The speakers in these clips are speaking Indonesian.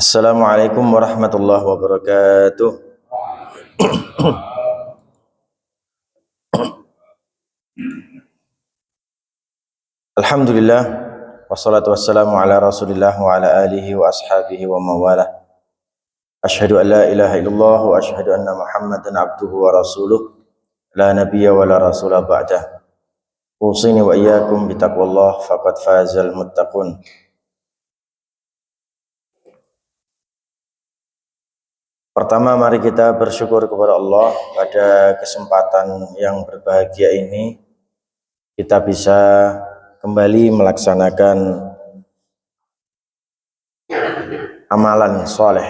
Assalamualaikum warahmatullahi wabarakatuh. Alhamdulillah, wassalatu wassalamu ala rasulillah wa ala alihi wa ashabihi wa mawalah. Ashhadu an la ilaha illallah wa ashhadu anna muhammadan abduhu wa rasuluh. La nabiyya wa la rasulah ba'dah. Usini wa iyyakum bitaqwallah faqad fazal muttaqun. Pertama, mari kita bersyukur kepada Allah pada kesempatan yang berbahagia ini kita bisa kembali melaksanakan amalan soleh.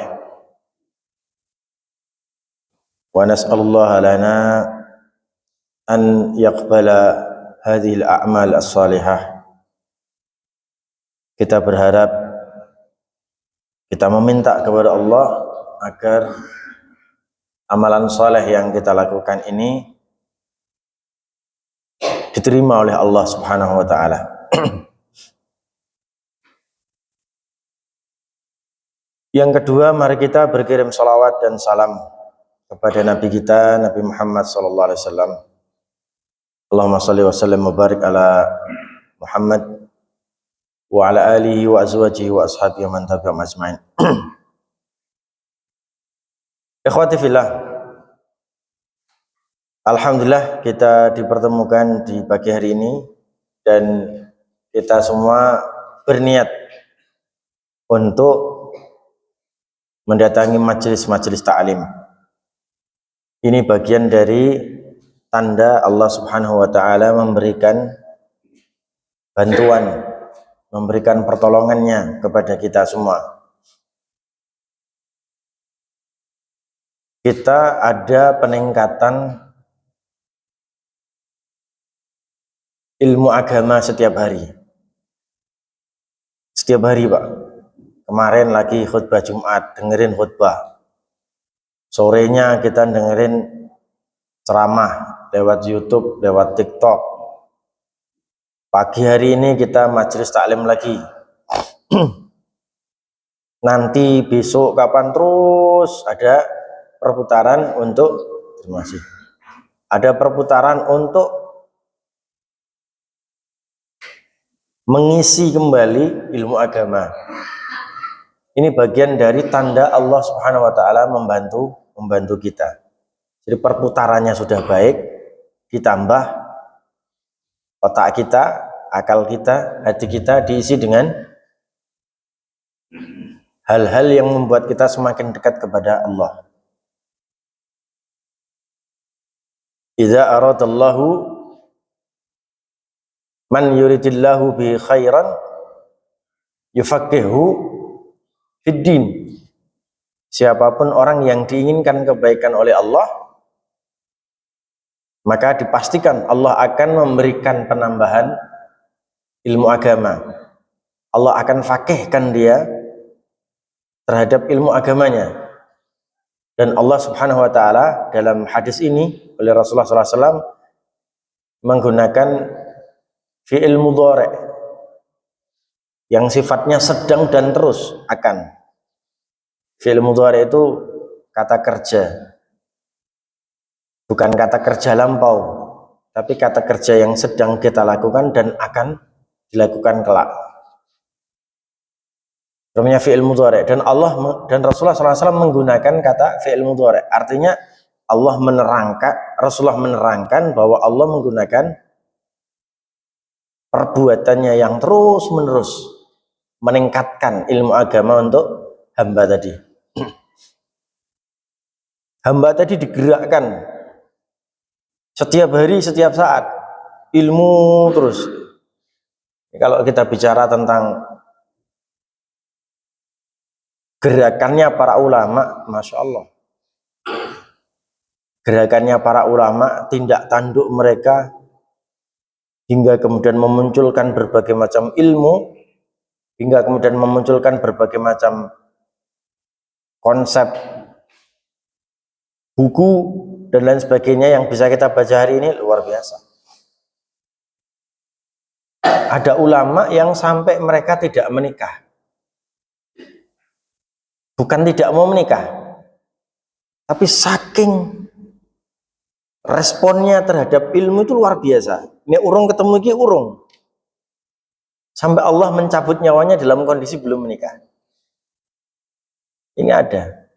Wa nas'alullaha lana an yaqbala hadhil a'mal as-salihah. Kita berharap, kita meminta kepada Allah agar amalan soleh yang kita lakukan ini diterima oleh Allah Subhanahu wa ta'ala. Yang kedua, mari kita berkirim salawat dan salam kepada Nabi kita, Nabi Muhammad sallallahu alaihi wasallam. Allahumma shalli wa sallim wa barik ala Muhammad wa ala alihi wa azwajihi wa ashabihi wa man tabi'ahum ajmain. Ikhwati fillah, alhamdulillah kita dipertemukan di pagi hari ini dan kita semua berniat untuk mendatangi majelis-majelis ta'lim. Ini bagian dari tanda Allah Subhanahu wa ta'ala memberikan bantuan, memberikan pertolongannya kepada kita semua. Kita ada peningkatan ilmu agama setiap hari. Setiap hari, Pak. Kemarin lagi khutbah Jumat, dengerin khutbah. Sorenya kita dengerin ceramah lewat YouTube, lewat TikTok. Pagi hari ini kita majelis taklim lagi. Nanti besok kapan terus ada perputaran untuk, terima kasih, ada perputaran untuk mengisi kembali ilmu agama. Ini bagian dari tanda Allah Subhanahu wa ta'ala membantu kita. Jadi perputarannya sudah baik, ditambah otak kita, akal kita, hati kita diisi dengan hal-hal yang membuat kita semakin dekat kepada Allah. Idza aradallahu man yuridillahu bi khairan yufaqihu fid din. Siapapun orang yang diinginkan kebaikan oleh Allah, maka dipastikan Allah akan memberikan penambahan ilmu agama. Allah akan faqihkan dia terhadap ilmu agamanya. Dan Allah Subhanahu wa ta'ala dalam hadis ini oleh Rasulullah SAW menggunakan fi'il mudhari' yang sifatnya sedang dan terus akan. Fi'il mudhari' itu kata kerja, bukan kata kerja lampau, tapi kata kerja yang sedang kita lakukan dan akan dilakukan kelak. Namanya fi'il mudhari'. Dan Allah dan Rasulullah SAW menggunakan kata fi'il mudhari'. Artinya Allah menerangkan, Rasulullah menerangkan bahwa Allah menggunakan perbuatannya yang terus menerus meningkatkan ilmu agama untuk hamba tadi. Hamba tadi digerakkan setiap hari, setiap saat, ilmu terus. Kalau kita bicara tentang gerakannya para ulama, Masya Allah, gerakannya para ulama, tindak tanduk mereka, hingga kemudian memunculkan berbagai macam ilmu, hingga kemudian memunculkan berbagai macam konsep, buku, dan lain sebagainya yang bisa kita baca hari ini, luar biasa. Ada ulama yang sampai mereka tidak menikah. bukan tidak mau menikah, tapi saking responnya terhadap ilmu itu luar biasa. Ini urung ketemu ini urung, sampai Allah mencabut nyawanya dalam kondisi belum menikah. Ini ada.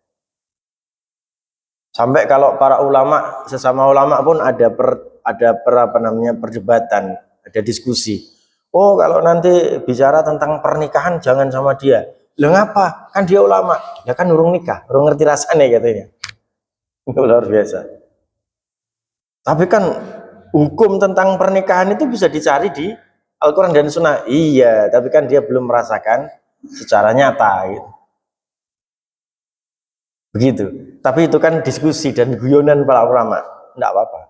Sampai kalau para ulama, sesama ulama pun ada perdebatan, ada diskusi. Oh, kalau nanti bicara tentang pernikahan jangan sama dia. Lah ngapa? Kan dia ulama. Ya kan urung nikah, urung ngerti rasanya katanya. Luar biasa. Tapi kan hukum tentang pernikahan itu bisa dicari di Al-Quran dan Sunnah. Iya, tapi kan dia belum merasakan secara nyata gitu. Begitu. Tapi itu kan diskusi dan guyonan para ulama. Enggak apa-apa.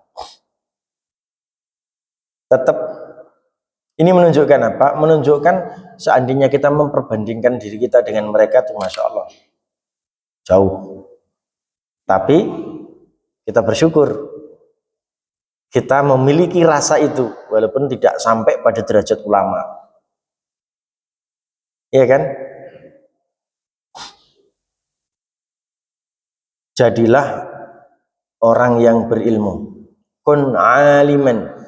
Tetap ini menunjukkan apa? Menunjukkan seandainya kita memperbandingkan diri kita dengan mereka tuh Masya Allah jauh. Tapi kita bersyukur kita memiliki rasa itu walaupun tidak sampai pada derajat ulama. Iya kan? Jadilah orang yang berilmu. Kun aliman.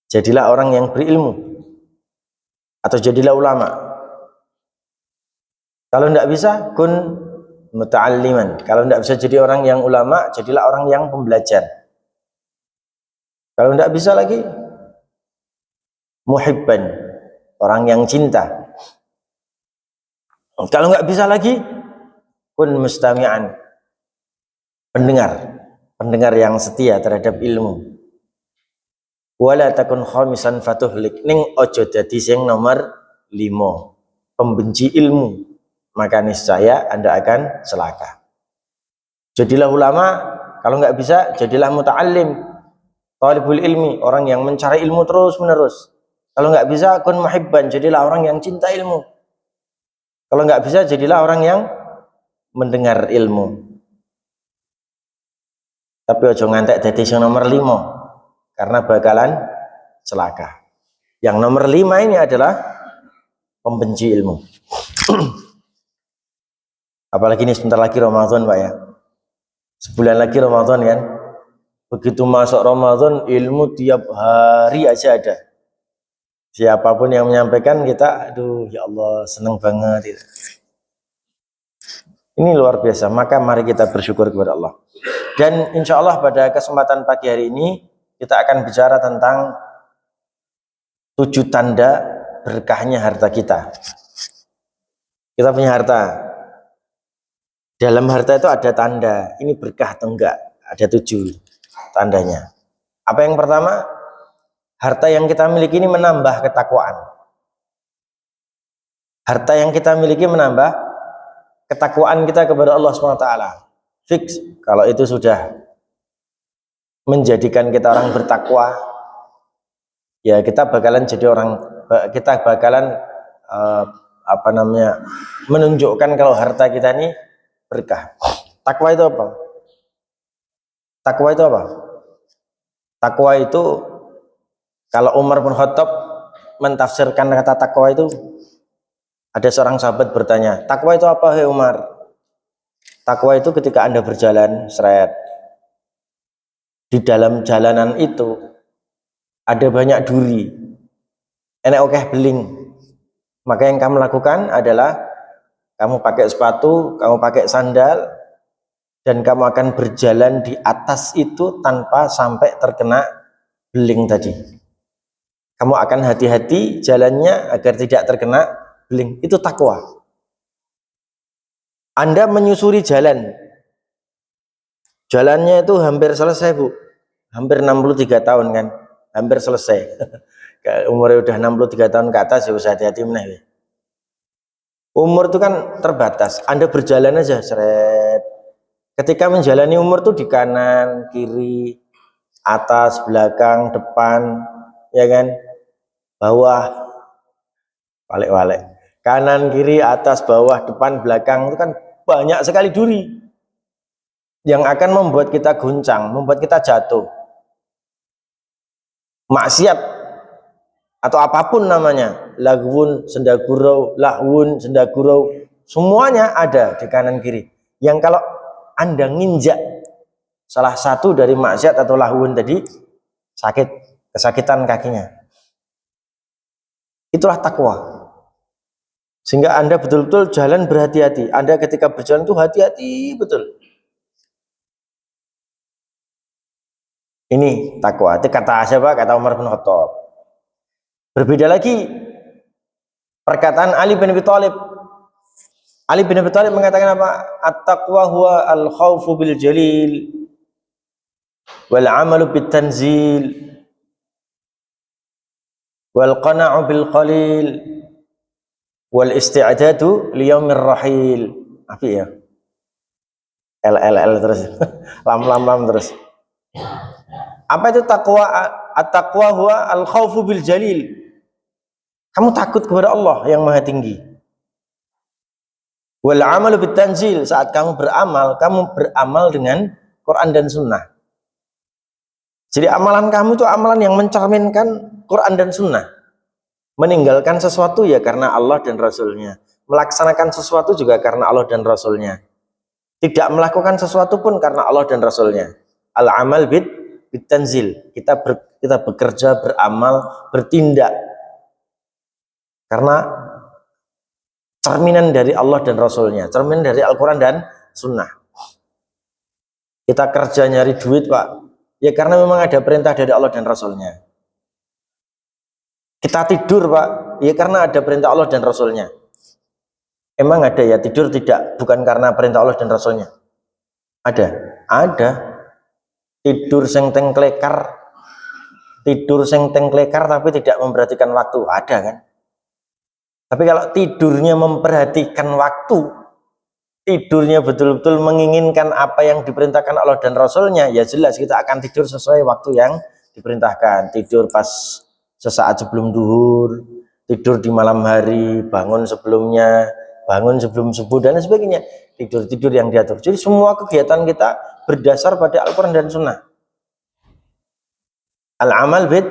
Jadilah orang yang berilmu. Atau jadilah ulama. Kalau tidak bisa, kun muta'alliman. Kalau tidak bisa jadi orang yang ulama, jadilah orang yang pembelajar. Kalau tidak bisa lagi, muhibban. Orang yang cinta. Kalau nggak bisa lagi, kun mustami'an. Pendengar yang setia terhadap ilmu. Wala takun khamisan fatuhlik, ning ojo dadi sing nomor 5, pembenci ilmu, maka niscaya Anda akan celaka. Jadilah ulama, kalau nggak bisa jadilah muta'allim, talibul ilmi, orang yang mencari ilmu terus menerus. Kalau nggak bisa kun muhibban, jadilah orang yang cinta ilmu. Kalau nggak bisa jadilah orang yang mendengar ilmu. Tapi ojo ngantek dadi sing nomor 5. Karena bakalan celaka. Yang nomor 5 ini adalah pembenci ilmu. Apalagi ini sebentar lagi Ramadan Pak ya. Sebulan lagi Ramadan kan. Begitu masuk Ramadan ilmu tiap hari aja ada. Siapapun yang menyampaikan kita, aduh ya Allah seneng banget. Ini luar biasa. Maka mari kita bersyukur kepada Allah. Dan insya Allah pada kesempatan pagi hari ini kita akan bicara tentang 7 tanda berkahnya harta kita. Kita punya harta. Dalam harta itu ada tanda. Ini berkah atau enggak? Ada 7 tandanya. Apa yang pertama? Harta yang kita miliki ini menambah ketakwaan. Harta yang kita miliki menambah ketakwaan kita kepada Allah SWT. Fix. Kalau itu sudah menjadikan kita orang bertakwa, ya kita bakalan jadi orang, kita bakalan menunjukkan kalau harta kita ini berkah. Takwa itu apa? Takwa itu apa? Takwa itu kalau Umar bin Khattab mentafsirkan kata takwa itu, ada seorang sahabat bertanya, takwa itu apa hei Umar? Takwa itu ketika Anda berjalan seret, di dalam jalanan itu ada banyak duri, enek okeh beling, maka yang kamu lakukan adalah kamu pakai sepatu, kamu pakai sandal, dan kamu akan berjalan di atas itu tanpa sampai terkena beling tadi. Kamu akan hati-hati jalannya agar tidak terkena beling. Itu takwa. Anda menyusuri jalan, jalannya itu hampir selesai Bu, hampir 63 tahun kan, hampir selesai. Umurnya udah 63 tahun ke atas ya usah hati-hati meneh. Umur itu kan terbatas. Anda berjalan aja seret. Ketika menjalani umur tuh di kanan, kiri, atas, belakang, depan, ya kan, bawah, balik-balik. Kanan, kiri, atas, bawah, depan, belakang itu kan banyak sekali duri yang akan membuat kita goncang, membuat kita jatuh. Maksiat atau apapun namanya, lagwun, sendagurau, lahwun, sendagurau, Semuanya ada di kanan kiri. Yang kalau Anda nginjak salah satu dari maksiat atau lahwun tadi, sakit, kesakitan kakinya. Itulah takwa. Sehingga Anda betul-betul jalan berhati-hati. Anda ketika berjalan itu hati-hati betul. Ini takwa. Itu kata siapa? Kata Umar bin Khattab. Berbeda lagi perkataan Ali bin Abi Thalib. Ali bin Abi Thalib mengatakan apa? At-taqwa huwa al-khawfu bil jalil wal 'amalu bit tanzil wal qana'u bil qalil wal isti'dadu li yaumir rahil. Apa ya? L terus. Lam terus. Apa itu takwa? At-taqwa huwa al-khawfu bil jalil. Kamu takut kepada Allah yang Maha Tinggi. Wal 'amalu bit tanzil, saat kamu beramal dengan Quran dan Sunnah. Jadi amalan kamu itu amalan yang mencerminkan Quran dan Sunnah. Meninggalkan sesuatu ya karena Allah dan Rasulnya. Melaksanakan sesuatu juga karena Allah dan Rasulnya. Tidak melakukan sesuatu pun karena Allah dan Rasulnya. Al-amal bit tanzil. Kita bekerja, beramal, bertindak karena cerminan dari Allah dan Rasulnya, cerminan dari Al-Quran dan Sunnah. Kita kerja nyari duit, Pak, ya karena memang ada perintah dari Allah dan Rasulnya. Kita tidur, Pak, ya karena ada perintah Allah dan Rasulnya. Emang ada ya tidur tidak bukan karena perintah Allah dan Rasulnya? Ada. Tidur sing tengklekar tapi tidak memperhatikan waktu, ada kan? Tapi kalau tidurnya memperhatikan waktu, tidurnya betul-betul menginginkan apa yang diperintahkan Allah dan Rasulnya, ya jelas kita akan tidur sesuai waktu yang diperintahkan. Tidur pas sesaat sebelum duhur, tidur di malam hari, bangun sebelumnya, bangun sebelum subuh dan sebagainya. Tidur yang diatur. Jadi semua kegiatan kita berdasar pada Al-Quran dan Sunnah. Al-amal bit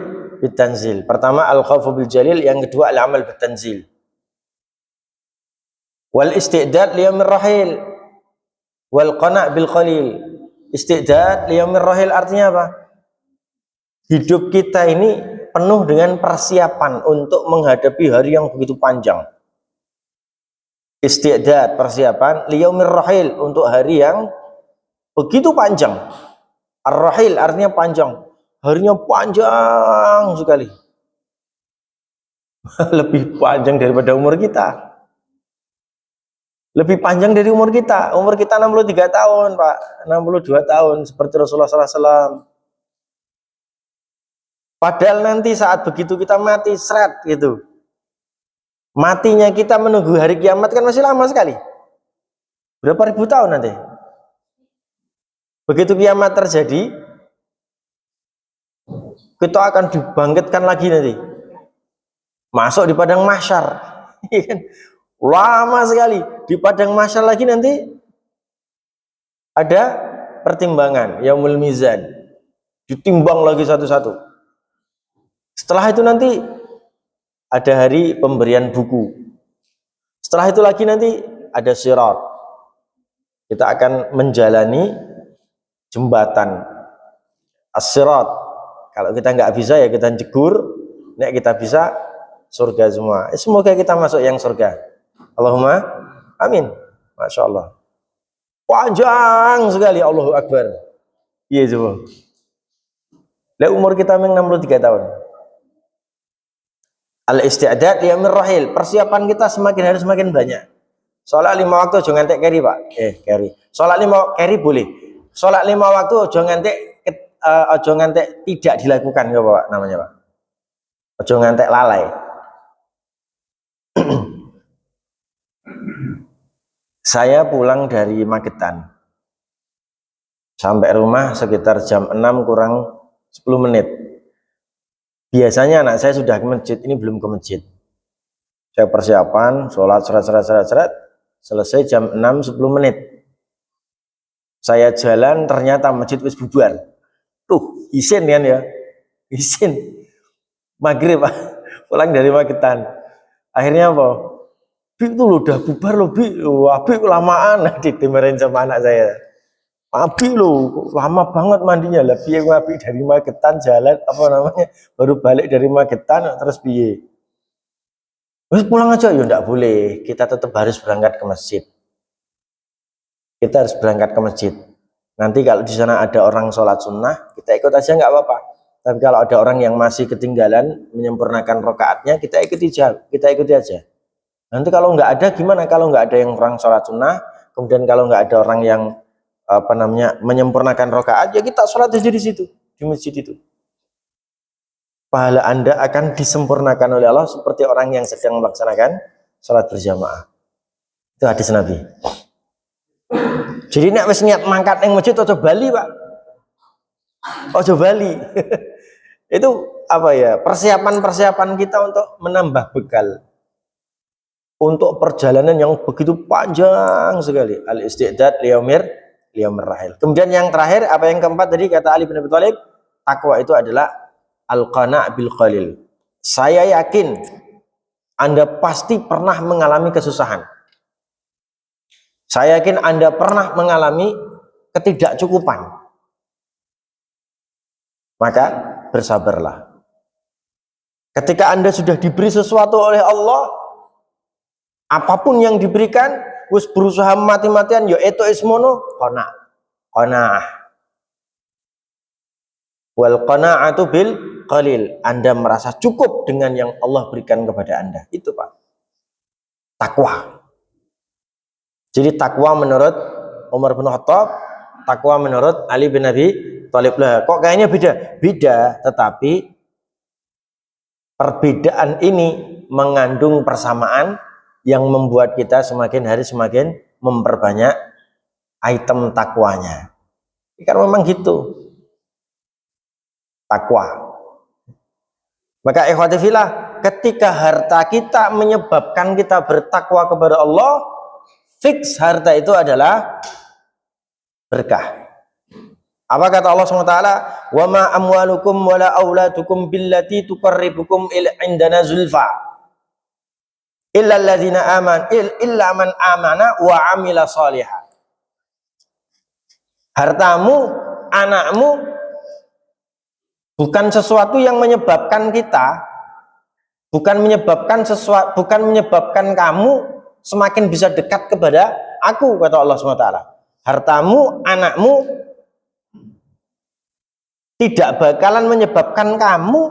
tanzil. Pertama al-khawfu bil jalil, yang kedua al-amal bit tanzil. Wal isti'dad liyaumir rahil wal qana' bil qalil. Isti'dad liyaumir rahil artinya apa? Hidup kita ini penuh dengan persiapan untuk menghadapi hari yang begitu panjang. Isti'dad, persiapan liyaumir rahil, untuk hari yang begitu panjang. Ar-rahil artinya panjang. Harinya panjang sekali. Lebih panjang daripada umur kita. Lebih panjang dari umur kita. Umur kita 63 tahun, Pak. 62 tahun, seperti Rasulullah SAW. Padahal nanti saat begitu kita mati, seret gitu. Matinya kita menunggu hari kiamat kan masih lama sekali. Berapa ribu tahun nanti? Begitu kiamat terjadi, kita akan dibangkitkan lagi nanti. Masuk di padang mahsyar. Lama sekali di padang mahsyar lagi, nanti ada pertimbangan yaumul mizan, ditimbang lagi satu-satu. Setelah itu nanti ada hari pemberian buku. Setelah itu lagi nanti ada sirat. Kita akan menjalani jembatan as-sirat. Kalau kita nggak bisa ya kita jegur, nek kita bisa surga semua. Semoga kita masuk yang surga. Allahumma amin. Masya Allah. Panjang sekali, Allahu Akbar. Iya coba. Lah umur kita memang 63 tahun. Al-isti'dad liyaumir rahil. Persiapan kita semakin hari semakin banyak. Sholat 5 waktu jangan ngantek keri, Pak. Keri. Sholat 5 keri boleh. Sholat 5 waktu jangan ngantek tidak dilakukan, ya Pak namanya, Pak. Ojo ngantek lalai. Saya pulang dari Magetan, sampai rumah sekitar jam 6 kurang 10 menit. Biasanya anak saya sudah ke masjid, ini belum ke masjid. Saya persiapan, sholat, seret, selesai jam 6 10 menit. Saya jalan, ternyata masjid wis bubar. Tuh, isin kan ya? Isin. Maghrib, Pak. Pulang dari Magetan. Akhirnya apa? Bi itu lo udah bubar lo Bi, Abi kelamaan dimarahin sama anak saya. Abi lo lama banget mandinya lah, piye Abi dari Magetan jalan apa namanya baru balik dari Magetan terus piye? Terus pulang aja ya enggak boleh, kita tetap harus berangkat ke masjid. Kita harus berangkat ke masjid. Nanti kalau di sana ada orang sholat sunnah, kita ikut aja nggak apa-apa. Tapi kalau ada orang yang masih ketinggalan menyempurnakan rokaatnya, kita ikuti aja. Nanti kalau nggak ada gimana? Kalau nggak ada yang orang sholat sunnah, kemudian kalau nggak ada orang yang menyempurnakan rokaat, ya kita sholat aja di situ, di masjid itu. Pahala Anda akan disempurnakan oleh Allah seperti orang yang sedang melaksanakan sholat berjamaah. Itu hadis Nabi. Jadi nek wis niat mangkat ning masjid aja bali, Pak. Aja bali. Itu apa ya? Persiapan kita untuk menambah bekal. Untuk perjalanan yang begitu panjang sekali. Al-isti'dad liyaumir rahil. Kemudian yang terakhir, apa yang keempat tadi kata Ali bin Abi Thalib, takwa itu adalah al-qana' bil qalil. Saya yakin Anda pasti pernah mengalami kesusahan. Saya yakin Anda pernah mengalami ketidakcukupan. Maka bersabarlah. Ketika Anda sudah diberi sesuatu oleh Allah, apapun yang diberikan, wis berusaha mati-matian, ya itu ismono qanaah. Wal qanaa'atu bil qalil. Anda merasa cukup dengan yang Allah berikan kepada Anda. Itu Pak. Takwa. Jadi takwa menurut Umar bin Khattab, takwa menurut Ali bin Abi Thalib. Lah, kok kayaknya beda? Beda, tetapi perbedaan ini mengandung persamaan yang membuat kita semakin hari semakin memperbanyak item takwanya. Karena memang gitu. Takwa. Maka ikhwati fillah, ketika harta kita menyebabkan kita bertakwa kepada Allah, fix harta itu adalah berkah. Apa kata Allah SWT? Wa ma amwalukum wala auladukum billati tuqarribukum indana zulfa illa alladzina illa man amana wa amila salihah. Hartamu, anakmu bukan sesuatu yang menyebabkan kita, bukan menyebabkan kamu semakin bisa dekat kepada aku, kata Allah SWT. Hartamu, anakmu tidak bakalan menyebabkan kamu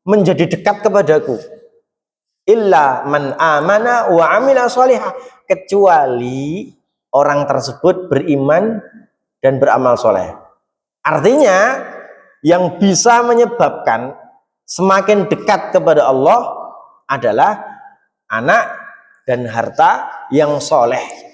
menjadi dekat kepadaku. Illa man amana wa amila sholihah, kecuali orang tersebut beriman dan beramal soleh. Artinya yang bisa menyebabkan semakin dekat kepada Allah adalah anak dan harta yang soleh.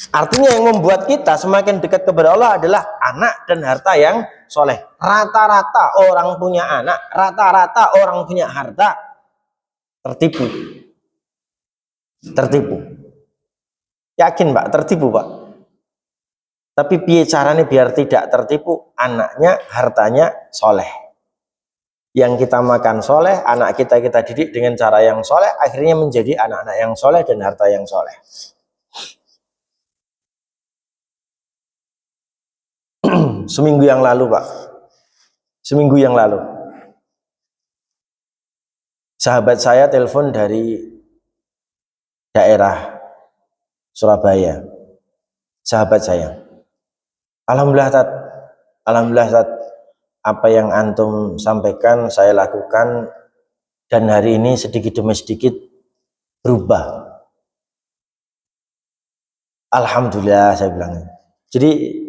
Artinya yang membuat kita semakin dekat kepada Allah adalah anak dan harta yang soleh. Rata-rata orang punya anak, rata-rata orang punya harta, tertipu. Yakin Pak, tertipu Pak. Tapi piye caranya biar tidak tertipu? Anaknya, hartanya soleh. Yang kita makan soleh, anak kita didik dengan cara yang soleh, akhirnya menjadi anak-anak yang soleh dan harta yang soleh. Seminggu yang lalu Pak, sahabat saya telepon dari daerah Surabaya. Sahabat saya, Alhamdulillah Tat, apa yang antum sampaikan saya lakukan, dan hari ini sedikit demi sedikit berubah. Alhamdulillah, saya bilang. Jadi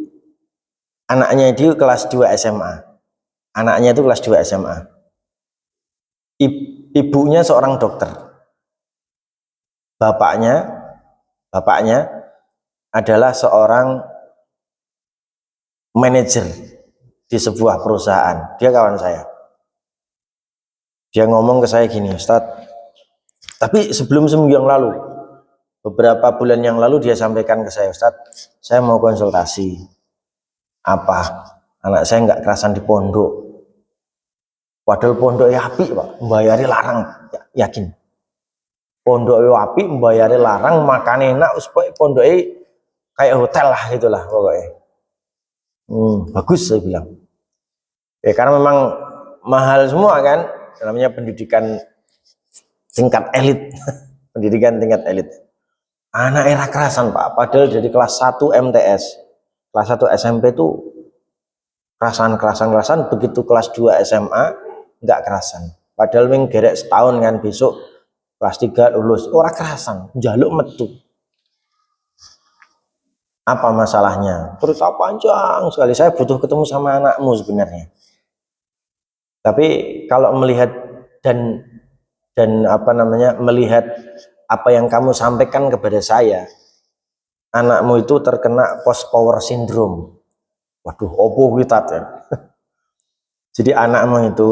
anaknya itu kelas 2 SMA. Ibunya seorang dokter. Bapaknya adalah seorang manajer di sebuah perusahaan. Dia kawan saya. Dia ngomong ke saya gini, Ustadz, tapi sebelum seminggu yang lalu, beberapa bulan yang lalu dia sampaikan ke saya, Ustadz, saya mau konsultasi. Apa? Anak saya nggak kerasan di pondok. Padahal pondok ya api Pak, membayari larang, yakin. pondok yo apik, mbayare larang, makan enak, supaya pondoke kayak hotel lah gitulah pokoknya. Bagus saya bilang. Ya karena memang mahal semua kan, namanya pendidikan tingkat elit, pendidikan tingkat elit. Anak era kerasan Pak, padahal dari kelas 1 MTS, kelas 1 SMP itu kerasan, begitu kelas 2 SMA nggak kerasan. Padahal ming gerek setahun kan, besok kelas 3 lulus, orang kerasan, jaluk metu. Apa masalahnya? Cerita panjang sekali, saya butuh ketemu sama anakmu sebenarnya. Tapi kalau melihat dan apa namanya, melihat apa yang kamu sampaikan kepada saya, anakmu itu terkena post power syndrome. Waduh, opo kita ya. Jadi anakmu itu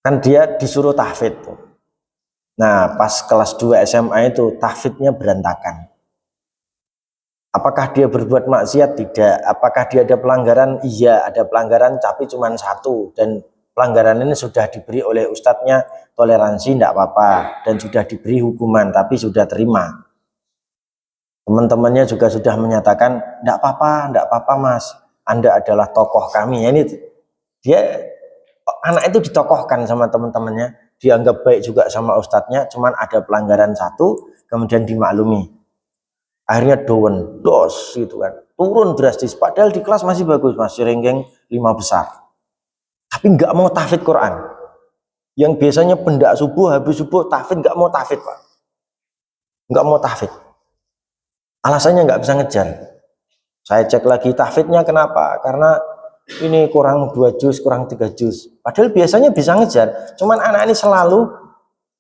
kan dia disuruh tahfidz. Nah, pas kelas 2 SMA itu tahfidznya berantakan. Apakah dia berbuat maksiat? Tidak. Apakah dia ada pelanggaran? Iya, ada pelanggaran, tapi cuma satu. Dan pelanggaran ini sudah diberi oleh ustadznya toleransi, tidak apa-apa. Dan sudah diberi hukuman, tapi sudah terima. Teman-temannya juga sudah menyatakan, tidak apa-apa mas. Anda adalah tokoh kami. Ini dia, anak itu ditokohkan sama teman-temannya. Dianggap baik juga sama ustadznya, cuman ada pelanggaran satu, kemudian dimaklumi. Akhirnya dos gitu kan, turun drastis, padahal di kelas masih bagus, masih ranking 5 besar, tapi nggak mau tahfidz Quran. Yang biasanya pendak subuh, habis subuh tahfidz, nggak mau tahfidz Pak, nggak mau tahfidz, alasannya nggak bisa ngejar. Saya cek lagi tahfidznya, kenapa? Karena ini kurang 2 juz, kurang 3 juz, padahal biasanya bisa ngejar, cuman anak ini selalu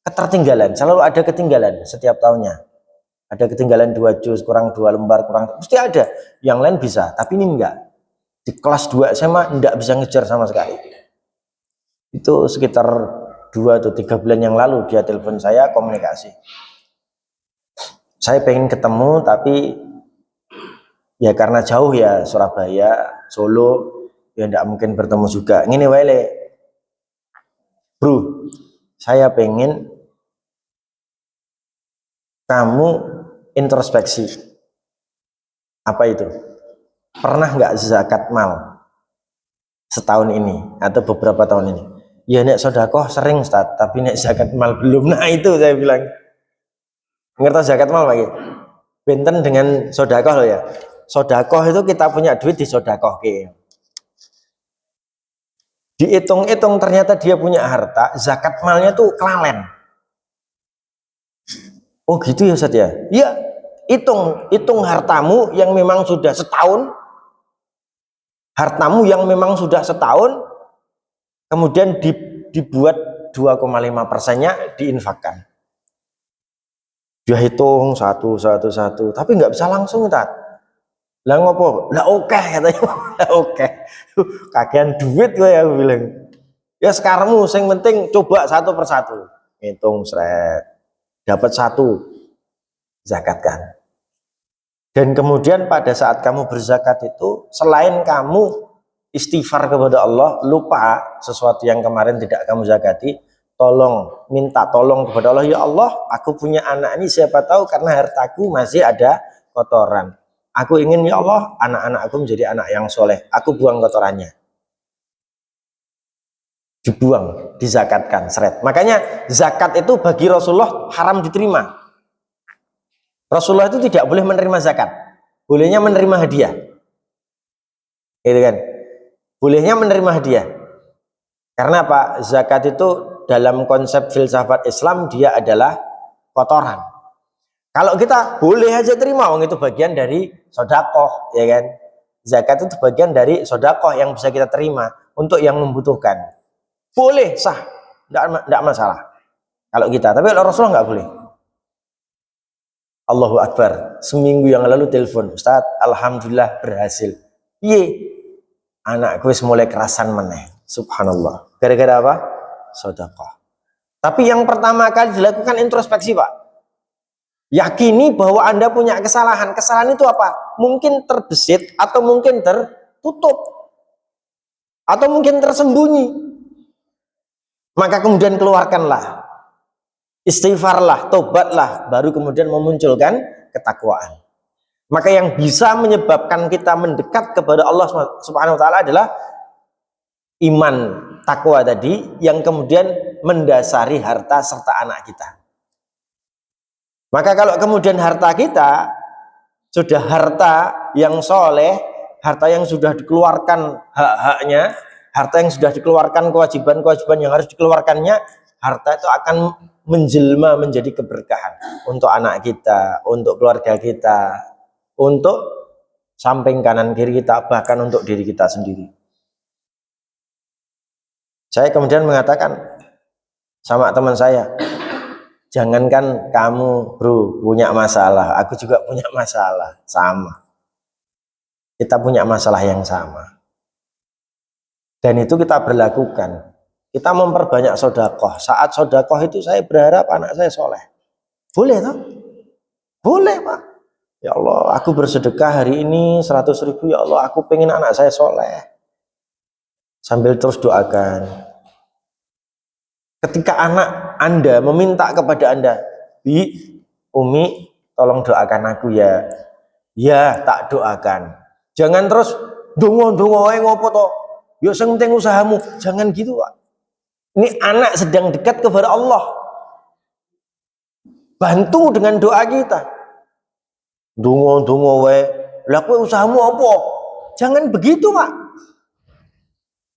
ketertinggalan, selalu ada ketinggalan setiap tahunnya. Ada ketinggalan 2 juz, kurang 2 lembar, kurang, mesti ada. Yang lain bisa, tapi ini enggak. Di kelas 2 SMA enggak bisa ngejar sama sekali. Itu sekitar 2 atau 3 bulan yang lalu dia telepon saya, komunikasi. Saya pengen ketemu, tapi ya karena jauh ya, Surabaya, Solo, ya enggak mungkin bertemu juga. Ngene wae, bro, saya pengen kamu introspeksi. Apa itu? Pernah nggak zakat mal setahun ini atau beberapa tahun ini? Ya nek sodakoh sering Ustaz, tapi nek zakat mal belum. Nah itu saya bilang, ngerti zakat mal Pak? Benten dengan sodakoh loh ya. Sodakoh itu kita punya duit di sodakoh ke. Dihitung-hitung ternyata dia punya harta, zakat malnya tuh kelalen. Oh gitu ya Ustaz ya? Iya, hitung hartamu yang memang sudah setahun, kemudian dibuat 2,5%-nya diinfakkan. Dia hitung satu, tapi nggak bisa langsung Tat. Lah ngopo? Lah oke katanya. Lah oke. Kakean duit gue ya, gue bilang. Ya sekarangmu yang penting coba satu persatu. Hitung seret. Dapat satu, zakatkan. Dan kemudian pada saat kamu berzakat itu, selain kamu istighfar kepada Allah, lupa sesuatu yang kemarin tidak kamu zakati, minta tolong kepada Allah, ya Allah, aku punya anak ini, siapa tahu karena hartaku masih ada kotoran. Aku ingin ya Allah, anak-anak aku menjadi anak yang soleh. Aku buang kotorannya. Dibuang, dizakatkan, seret. Makanya zakat itu bagi Rasulullah haram diterima. Rasulullah itu tidak boleh menerima zakat, bolehnya menerima hadiah, gitu kan? Bolehnya menerima hadiah. Karena apa? Zakat itu dalam konsep filsafat Islam dia adalah kotoran. Kalau kita boleh aja terima, wong itu bagian dari sodakoh, ya kan? Zakat itu bagian dari sodakoh yang bisa kita terima untuk yang membutuhkan. Boleh, sah, tidak masalah. Kalau kita, tapi kalau Rasulullah nggak boleh. Allahu Akbar, seminggu yang lalu telepon, Ustaz, alhamdulillah berhasil. Iya, anakku mulai kerasan meneh, subhanallah. Gara-gara apa? Sedekah. Tapi yang pertama kali dilakukan introspeksi Pak. Yakini bahwa Anda punya kesalahan. Kesalahan itu apa? Mungkin terbesit, atau mungkin tertutup, atau mungkin tersembunyi. Maka kemudian keluarkanlah. istighfarlah, tobatlah, baru kemudian memunculkan ketakwaan. Maka yang bisa menyebabkan kita mendekat kepada Allah Subhanahu wa taala adalah iman, takwa tadi, yang kemudian mendasari harta serta anak kita. Maka kalau kemudian harta kita sudah harta yang soleh, harta yang sudah dikeluarkan hak-haknya, harta yang sudah dikeluarkan kewajiban-kewajiban yang harus dikeluarkannya, harta itu akan menjelma menjadi keberkahan untuk anak kita, untuk keluarga kita, untuk samping kanan kiri kita, bahkan untuk diri kita sendiri. Saya kemudian mengatakan sama teman saya, jangankan kamu bro punya masalah, aku juga punya masalah, sama. Kita punya masalah yang sama. Dan itu kita berlakukan. Kita memperbanyak sedekah. Saat sedekah itu saya berharap anak saya soleh. Boleh toh? Boleh Pak. Ya Allah, aku bersedekah hari ini 100.000, ya Allah, aku pengen anak saya soleh. Sambil terus doakan. Ketika anak Anda meminta kepada Anda, Bi, Umi, tolong doakan aku ya. Ya, tak doakan. Jangan terus dongo-dongo ngopo toh. Yo sing penting usahamu. Jangan gitu, Pak. Ini anak sedang dekat kepada Allah. Bantu dengan doa kita. Dongo-dongo wae. Lah kowe usahamu apa? Jangan begitu, Pak.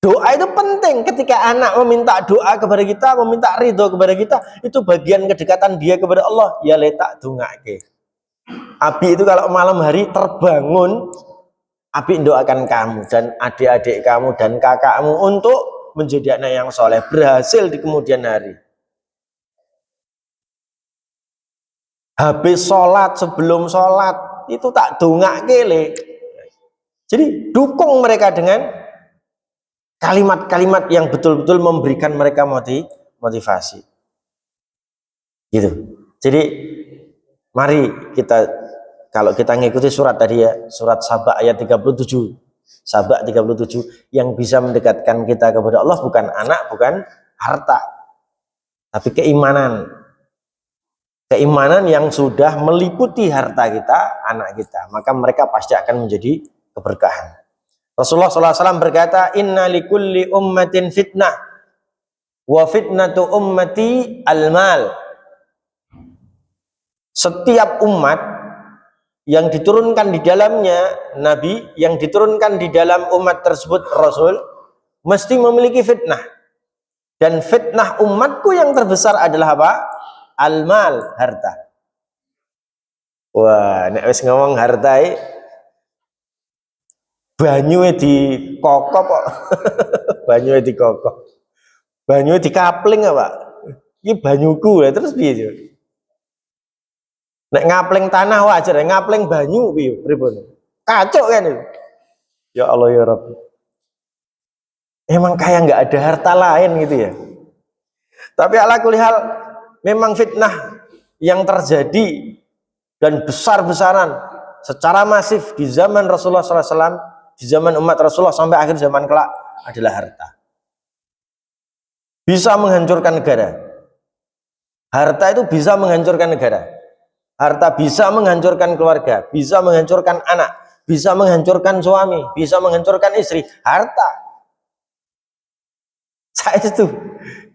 Doa itu penting. Ketika anak meminta doa kepada kita, meminta ridho kepada kita, itu bagian kedekatan dia kepada Allah. Ya letak dongake. Abi itu kalau malam hari terbangun, Abi doakan kamu dan adik-adik kamu dan kakakmu untuk menjadi anak yang soleh, berhasil di kemudian hari. Habis sholat, sebelum sholat, itu tak dongake le. Jadi dukung mereka dengan kalimat-kalimat yang betul-betul memberikan mereka motivasi. Gitu. Jadi mari kita, kalau kita ngikuti surat tadi ya, surat Saba ayat 37. Saba 37, yang bisa mendekatkan kita kepada Allah bukan anak, bukan harta, tapi keimanan. Keimanan yang sudah meliputi harta kita, anak kita, maka mereka pasti akan menjadi keberkahan. Rasulullah SAW berkata, inna likulli ummatin fitnah wa fitnatu ummati al-mal. Setiap umat yang diturunkan di dalamnya Nabi, yang diturunkan di dalam umat tersebut Rasul, mesti memiliki fitnah. Dan fitnah umatku yang terbesar adalah apa? Al-mal, harta. Wah, nek wis ngomong harta banyu di kokok kok. Banyu di kokok. Banyu di kapling apa? Ini banyuku ya, terus piye? Nek ngapling tanah wajar, ngapling banyu piye pripun? Kacau kan itu. Ya Allah ya Rabb. Emang kayak nggak ada harta lain gitu ya. Tapi ala kulli hal memang fitnah yang terjadi dan besar-besaran secara masif di zaman Rasulullah SAW, di zaman umat Rasulullah sampai akhir zaman kelak adalah harta. Bisa menghancurkan negara. Harta itu bisa menghancurkan negara. Harta bisa menghancurkan keluarga, bisa menghancurkan anak, bisa menghancurkan suami, bisa menghancurkan istri. Harta. Saya itu,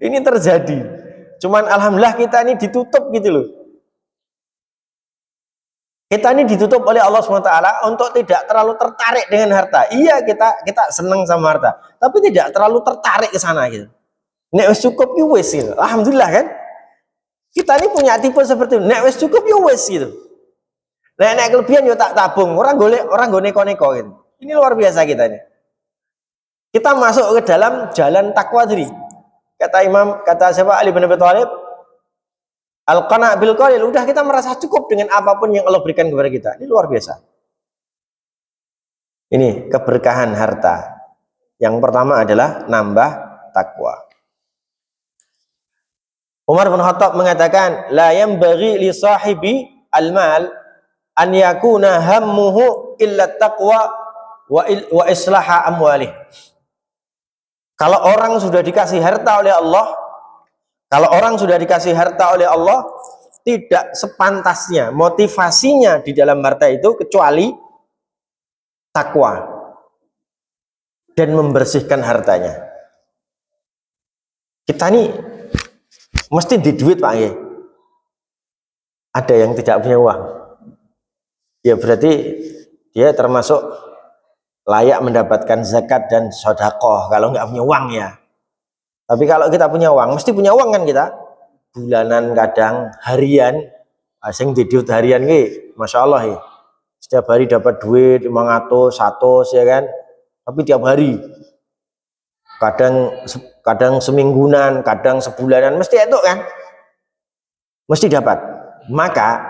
ini terjadi. Cuman alhamdulillah kita ini ditutup gitu loh. Kita ini ditutup oleh Allah SWT untuk tidak terlalu tertarik dengan harta. Iya, kita senang sama harta, tapi tidak terlalu tertarik ke sana gitu. Nek wis cukup ya wis gitu. Alhamdulillah kan. Kita ini punya tipe seperti itu. Nek wis cukup ya wis gitu. Nek kelebihan ya tak tabung. Orang go neko-neko gitu. Ini luar biasa kita ini. Kita masuk ke dalam jalan takwa tadi. Kata siapa, Ali bin Abi Thalib, al-qana' bil qalil, udah kita merasa cukup dengan apapun yang Allah berikan kepada kita. Ini luar biasa. Ini keberkahan harta. Yang pertama adalah nambah takwa. Umar bin Khattab mengatakan, la yanbaghi li sahibi al-mal an yakuna hammuhu illa taqwa wa islaha amwalih. Kalau orang sudah dikasih harta oleh Allah, Kalau orang sudah dikasih harta oleh Allah, tidak sepantasnya motivasinya di dalam harta itu kecuali takwa dan membersihkan hartanya. Kita nih mesti di duit Pak ya. Ada yang tidak punya uang, ya berarti dia termasuk layak mendapatkan zakat dan sedekah kalau nggak punya uang ya. Tapi kalau kita punya uang, mesti punya uang kan kita. Bulanan, kadang harian, asing di duit harian ki, masya Allah ya. Setiap hari dapat duit 500, 100 ya kan. Tapi tiap hari, kadang semingguan, kadang sebulanan, mesti itu kan, mesti dapat. Maka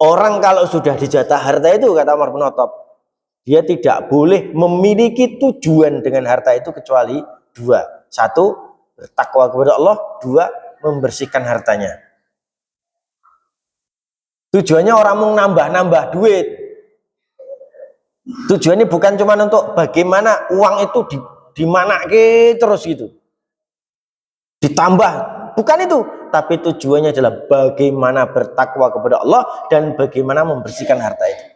orang kalau sudah dijatah harta itu, kata Umar bin Khattab, dia tidak boleh memiliki tujuan dengan harta itu kecuali dua. Satu, bertakwa kepada Allah. Dua, membersihkan hartanya. Tujuannya orang mau nambah-nambah duit. Tujuannya bukan cuma untuk bagaimana uang itu dimanake terus gitu. Ditambah, bukan itu. Tapi tujuannya adalah bagaimana bertakwa kepada Allah dan bagaimana membersihkan harta itu.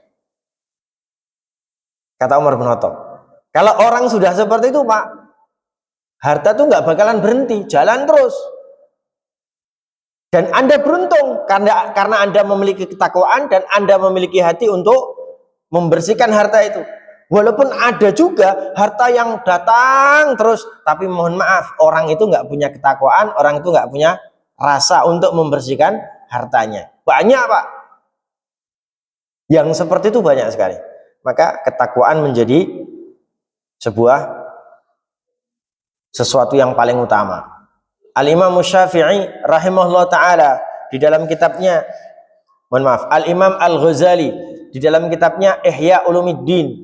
Kata Umar bin Khattab, kalau orang sudah seperti itu Pak, harta tuh nggak bakalan berhenti, jalan terus. Dan Anda beruntung karena Anda memiliki ketakwaan dan Anda memiliki hati untuk membersihkan harta itu. Walaupun ada juga harta yang datang terus, tapi mohon maaf, orang itu nggak punya ketakwaan, orang itu nggak punya rasa untuk membersihkan hartanya. Banyak Pak, yang seperti itu banyak sekali. Maka ketakwaan menjadi sesuatu yang paling utama. Al-Imam Syafi'i rahimahullah ta'ala di dalam kitabnya, Al-Imam Al-Ghazali di dalam kitabnya Ihya Ulumuddin,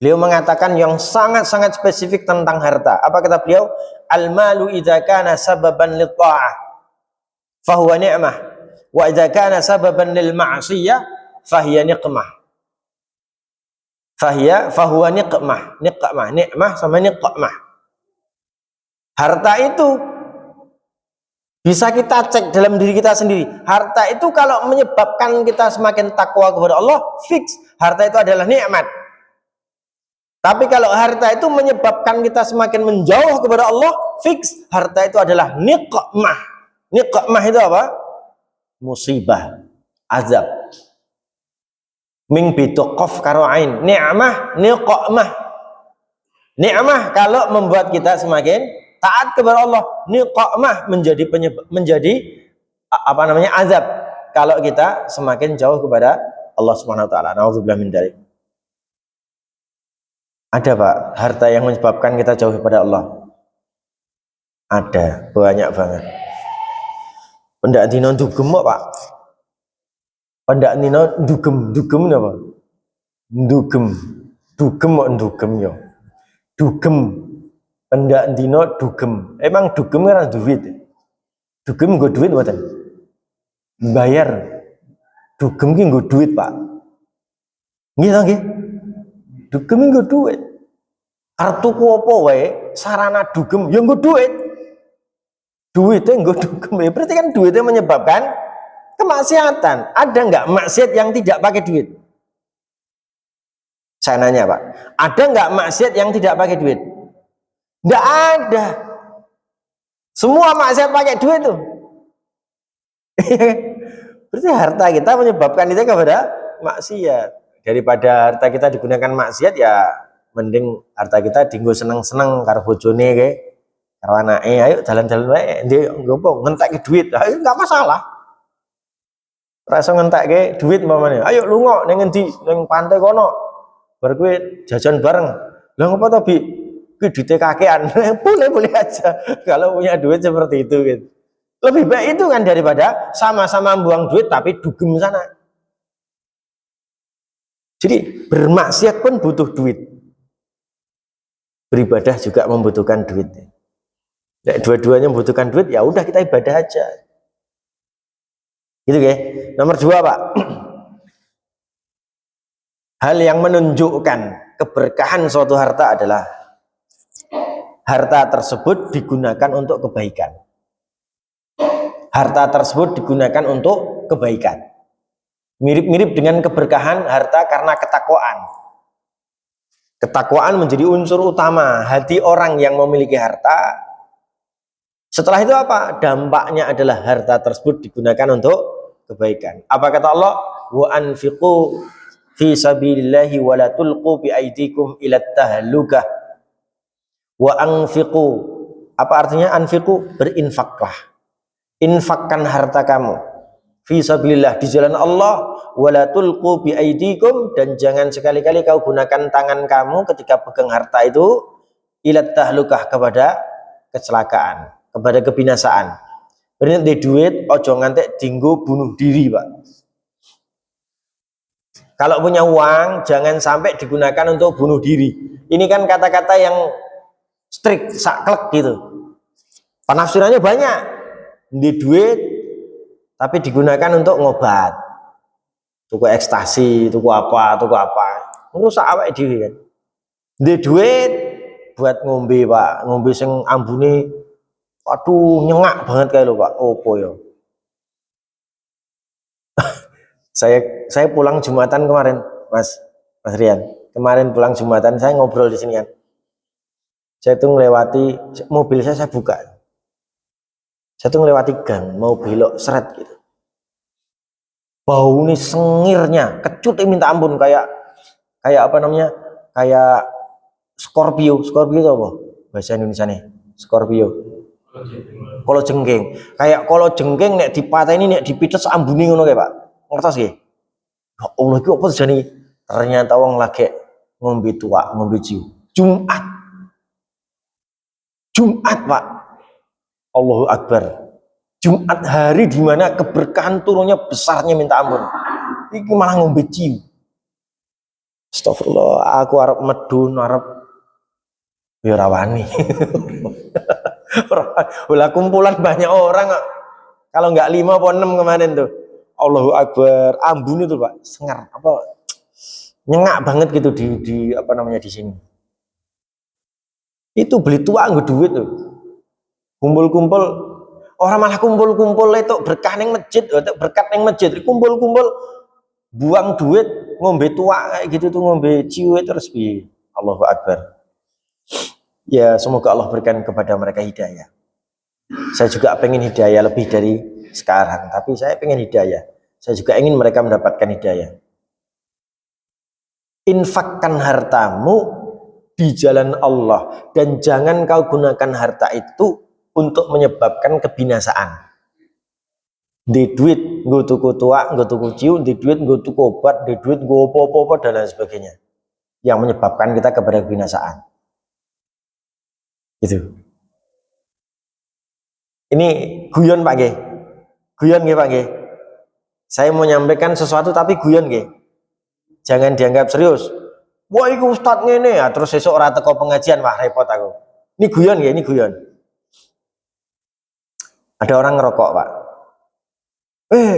beliau mengatakan yang sangat-sangat spesifik tentang harta. Apa kata beliau? Al-malu idza kana sababan lit-ta'ah fahuwa ni'mah, wa idza kana sababan lil ma'siyah fahiya niqmah. Fahuwa niqmah. Ni'mah sama niqmah. Harta itu bisa kita cek dalam diri kita sendiri. Harta itu kalau menyebabkan kita semakin takwa kepada Allah, fix harta itu adalah nikmat. Tapi kalau harta itu menyebabkan kita semakin menjauh kepada Allah, fix harta itu adalah niqmah. Niqmah itu apa? Musibah, azab. Ming bitu qaf karo ain. Ni'mah, niqmah. Ni'mah kalau membuat kita semakin taat kepada Allah. Niqmah menjadi azab kalau kita semakin jauh kepada Allah Subhanahu wa taala. Nauzubillah min dzalik. Ada Pak, harta yang menyebabkan kita jauh kepada Allah. Ada, banyak banget. Pendak dino dugem Pak. Pendak dino dugem apa? Dugem yo. Dugem. Pendak dino dugem. Emang dugem kan duit. Dugem nggo duit mboten? Bayar. Dugem ki nggo duit, Pak. Nggih ta nggih? Dugem nggo duit. Arep tuku apa wae, sarana dugem ya nggo duit. Duitnya nggo dugem. Ya berarti kan duitnya menyebabkan kemaksiatan. Ada nggak maksiat yang tidak pakai duit? Saya nanya Pak, ada nggak maksiat yang tidak pakai duit? Nggak ada. Semua maksiat pakai duit tuh. Berarti harta kita menyebabkan kita kepada maksiat. Daripada harta kita digunakan maksiat, ya mending harta kita dinggo seneng-seneng karo bojone ke, karo anake, ayo jalan-jalan wae, ndek nggopo ngentekke duit. Ayo enggak masalah. Rasa ngentekke duit umpamane. Ayo lunga ning endi? Ning pantai kono. Bar kowe jajan bareng. Lah ngopo to, Bi? Kuwi duite kakean. Boleh-boleh aja kalau punya duit seperti itu gitu. Lebih baik itu kan daripada sama-sama buang duit tapi dugem sana. Jadi bermaksiat pun butuh duit. Beribadah juga membutuhkan duit. Nah, dua-duanya membutuhkan duit, ya udah kita ibadah aja. Gitu ya. Nomor 2 Pak. Hal yang menunjukkan keberkahan suatu harta adalah harta tersebut digunakan untuk kebaikan. harta tersebut digunakan untuk kebaikan. Mirip-mirip dengan keberkahan harta karena ketakwaan. Ketakwaan menjadi unsur utama hati orang yang memiliki harta. Setelah itu apa? Dampaknya adalah harta tersebut digunakan untuk kebaikan. Apa kata Allah? Wa anfiqu fi sabilillahi wa la tulqu bi aydikum ila tahlukah. Wa anfiqu, apa artinya anfiqu? Berinfaklah. Infakkan harta kamu fi sabilillah, di jalan Allah, wala tulqu bi aidikum, dan jangan sekali-kali kau gunakan tangan kamu ketika pegang harta itu ila tahlukah, kepada kecelakaan, kepada kebinasaan. Berarti di duit ojo ngantek dinggo bunuh diri, Pak. Kalau punya uang jangan sampai digunakan untuk bunuh diri. Ini kan kata-kata yang strict, saklek gitu. Penafsirannya banyak. Di duit tapi digunakan untuk ngobat, tuku ekstasi, tuku apa, merusak awake dhewe kan. Di duit buat ngombe, Pak, ngombe sing ambune aduh nyengak banget kayak lo, Pak. Opo ya. saya pulang Jumatan kemarin, Mas Rian. Kemarin pulang Jumatan saya ngobrol di sini kan. Saya tuh melewati mobil saya buka. Saya tuh melewati gang, mau belok seret gitu. Bau ini sengirnya, kecut minta ampun, kayak apa namanya? Kayak Scorpio. Scorpio itu apa? Bahasa Indonesia nih. Scorpio. Kolo jengking. Kayak kolo jengking nek dipateni nek dipites ambune ngono kae, Pak. Ngertos nggih? Ya Allah, iki apa jane? Ternyata wong lagi ngombe tua, ngombe ciu. Jumat, Pak. Allahu Akbar. Jumat, hari di mana keberkahan turunnya besarnya minta ampun. Iki malah ngombe ciu. Astagfirullah, aku arep medun, arep ya rawani. Ulah kumpulan banyak orang, kalau nggak 5 atau 6 kemarin tuh. Allahu Akbar, ambun itu, Pak, sengar apa nyengak banget gitu di apa namanya di sini. Itu beli tua nggo duit tuh. Kumpul-kumpul, orang malah kumpul-kumpul itu berkah ning masjid, berkat ning masjid, kumpul-kumpul buang duit ngombe tua kayak gitu tuh, ngombe ciu terus piye. Allahu Akbar. Ya, semoga Allah berikan kepada mereka hidayah. Saya juga pengen hidayah lebih dari sekarang, tapi saya pengen hidayah. Saya juga ingin mereka mendapatkan hidayah. Infakkan hartamu di jalan Allah, dan jangan kau gunakan harta itu untuk menyebabkan kebinasaan. Di duit nggo tuku tua, nggo tuku ciu, di duit nggo tuku obat, di duit nggo apa-apa dan lain sebagainya, yang menyebabkan kita kepada kebinasaan. Itu. Ini guyon, Pak nggih. Guyon nggih, Pak nggih. Saya mau nyampaikan sesuatu tapi guyon nggih. Jangan dianggap serius. Wah, iku ustad ngene ya, terus esuk ora teko pengajian, wah repot aku. Ini guyon nggih, ini guyon. Ada orang ngerokok, Pak.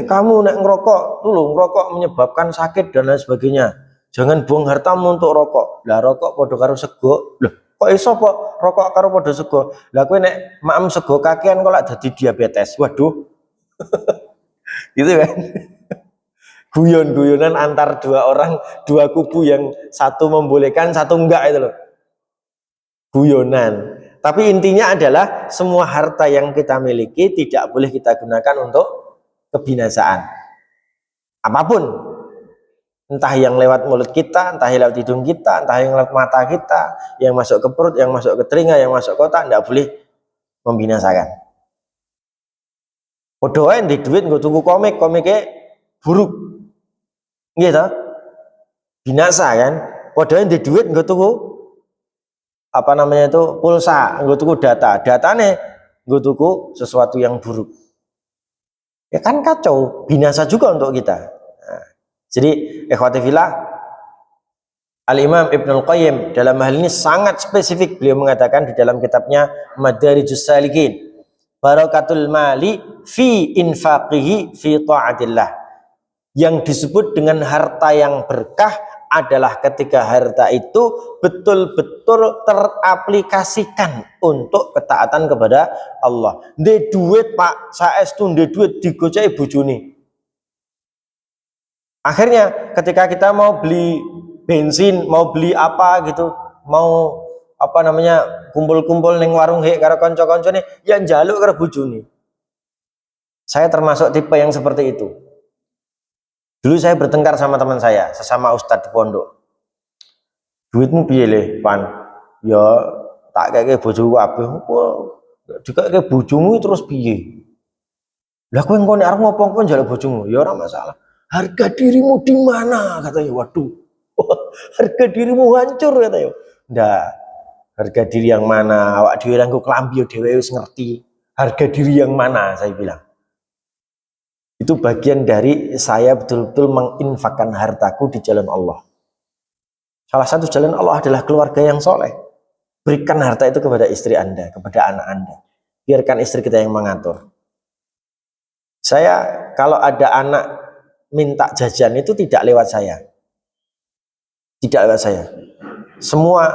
Kamu nek ngerokok, dulu ngerokok menyebabkan sakit dan lain sebagainya. Jangan buang hartamu untuk rokok. Lah rokok padha karo sego. Loh, kok iso kok rokok karo padha sego? Lah kowe nek maem sego kakean kok lak dadi diabetes. Waduh. Gitu kan. Guyon-guyonan antar dua orang, dua kubu, yang satu membolehkan, satu enggak, itu loh. Guyonan. Tapi intinya adalah semua harta yang kita miliki tidak boleh kita gunakan untuk kebinasaan. Apapun. Entah yang lewat mulut kita, entah yang lewat hidung kita, entah yang lewat mata kita, yang masuk ke perut, yang masuk ke telinga, yang masuk ke otak, tidak boleh membinasakan. Podoan di duit nggo tuku komiknya buruk. Gitu, binasa kan. Podoan di duit nggo tuku apa namanya itu pulsa, nggo tuku datane nggo tuku sesuatu yang buruk. Ya kan kacau, binasa juga untuk kita. Nah, jadi ikhwati fillah, Al-Imam Ibnul Qayyim dalam hal ini sangat spesifik. Beliau mengatakan di dalam kitabnya Madarijus Salikin, barakatul mali fi infaqihi fi ta'atillah. Yang disebut dengan harta yang berkah adalah ketika harta itu betul-betul teraplikasikan untuk ketaatan kepada Allah. Ndek duit Pak, saestu ndek duit digoceki bojone. Akhirnya ketika kita mau beli bensin, mau beli apa gitu, mau apa namanya kumpul-kumpul ning warung hek karo kanca-kancane, ya njaluk karo bojone. Saya termasuk tipe yang seperti itu. Dulu saya bertengkar sama teman saya, sesama ustadz di pondok. Duitmu piye le, Pan? Ya tak kayak bojoku kabeh. Juga kayak bojomu terus piye? Lah kowe engko nek arep ngopo kowe njaluk bojomu? Ya ora masalah. Harga dirimu di mana? Katanya. Waduh. Harga dirimu hancur katanya. Ndak. Harga diri yang mana? Awak dhewe ranggo klambi dhewe wis ngerti. Harga diri yang mana? Saya bilang. Itu bagian dari saya betul-betul menginfakkan hartaku di jalan Allah. Salah satu jalan Allah adalah keluarga yang soleh. Berikan harta itu kepada istri Anda, kepada anak Anda. Biarkan istri kita yang mengatur. Saya kalau ada anak minta jajan itu tidak lewat saya. Tidak lewat saya. Semua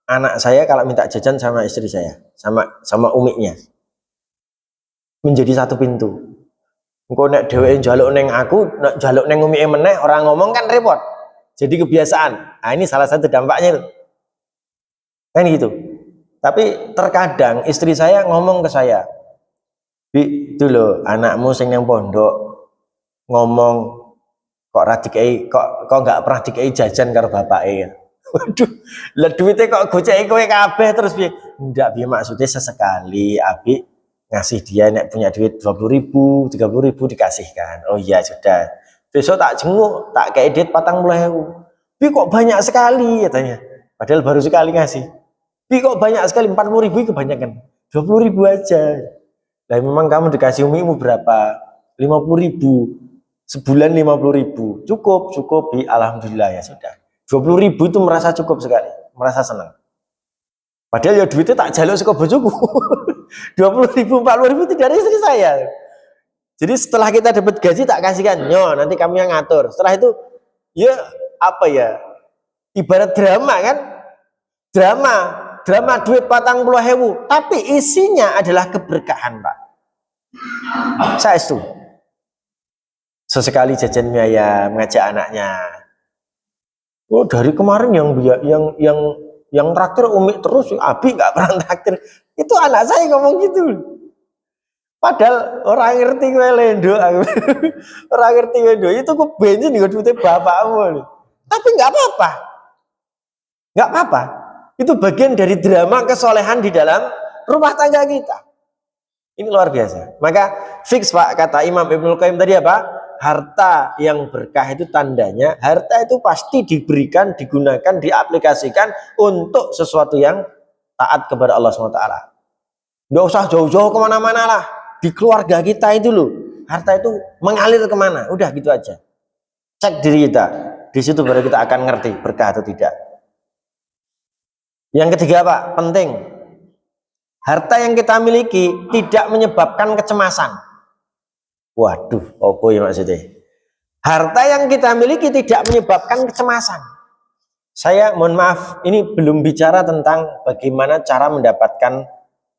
anak saya kalau minta jajan sama istri saya, sama umiknya. Menjadi satu pintu. Engko nek dheweke njaluk ning aku, nek njaluk ning umike meneh orang ngomong kan repot. Jadi kebiasaan. Nah, ini salah satu dampaknya itu. Kan gitu. Tapi terkadang istri saya ngomong ke saya, "Bi, itu loh anakmu sing nang pondok ngomong kok ra dikei kok enggak pernah dikei jajan karo bapake." Waduh, lah duitnya kok goceki kowe kabeh terus piye? Ndak piye maksudnya sesekali Abi ngasih dia nek punya duit 20.000, 30.000 dikasihkan. Oh iya sudah. Besok tak jenguk, tak kayak duit 40.000. Bi kok banyak sekali katanya. Padahal baru sekali ngasih. Bi kok banyak sekali 40.000 kebanyakan. 20.000 aja. Lah memang kamu dikasih umimu berapa? 50.000. Sebulan 50.000. Cukup Bi, alhamdulillah ya sudah. 20.000 itu merasa cukup sekali, merasa senang. Padahal ya duitnya tak jaluk saka bojoku. 20.000, 40.000 itu dari istri saya. Jadi setelah kita dapat gaji tak kasihkan, nyo nanti kamu yang ngatur. Setelah itu, ya apa ya? Ibarat drama kan? Drama duit 40.000, tapi isinya adalah keberkahan, Pak. Saya itu. Sesekali jajan mie ayam, ngajak anaknya. Oh dari kemarin yang traktir Umi terus, Abi nggak pernah traktir. Itu anak saya ngomong gitu. Padahal orang ngerti gue lendo, orang ngerti lendo. Itu gue bensin gue duitnya bapakmu. Tapi nggak apa-apa, nggak apa-apa. Itu bagian dari drama kesolehan di dalam rumah tangga kita. Ini luar biasa. Maka fix Pak, kata Imam Ibnul Qayyim tadi apa? Harta yang berkah itu tandanya harta itu pasti diberikan, digunakan, diaplikasikan untuk sesuatu yang taat kepada Allah SWT. Nggak usah jauh-jauh kemana-mana lah, di keluarga kita itu loh harta itu mengalir kemana, udah gitu aja. Cek diri kita, di situ baru kita akan ngerti berkah atau tidak. Yang ketiga Pak, penting, harta yang kita miliki tidak menyebabkan kecemasan. Waduh, apa ya maksudnya? Harta yang kita miliki tidak menyebabkan kecemasan. Saya mohon maaf, ini belum bicara tentang bagaimana cara mendapatkan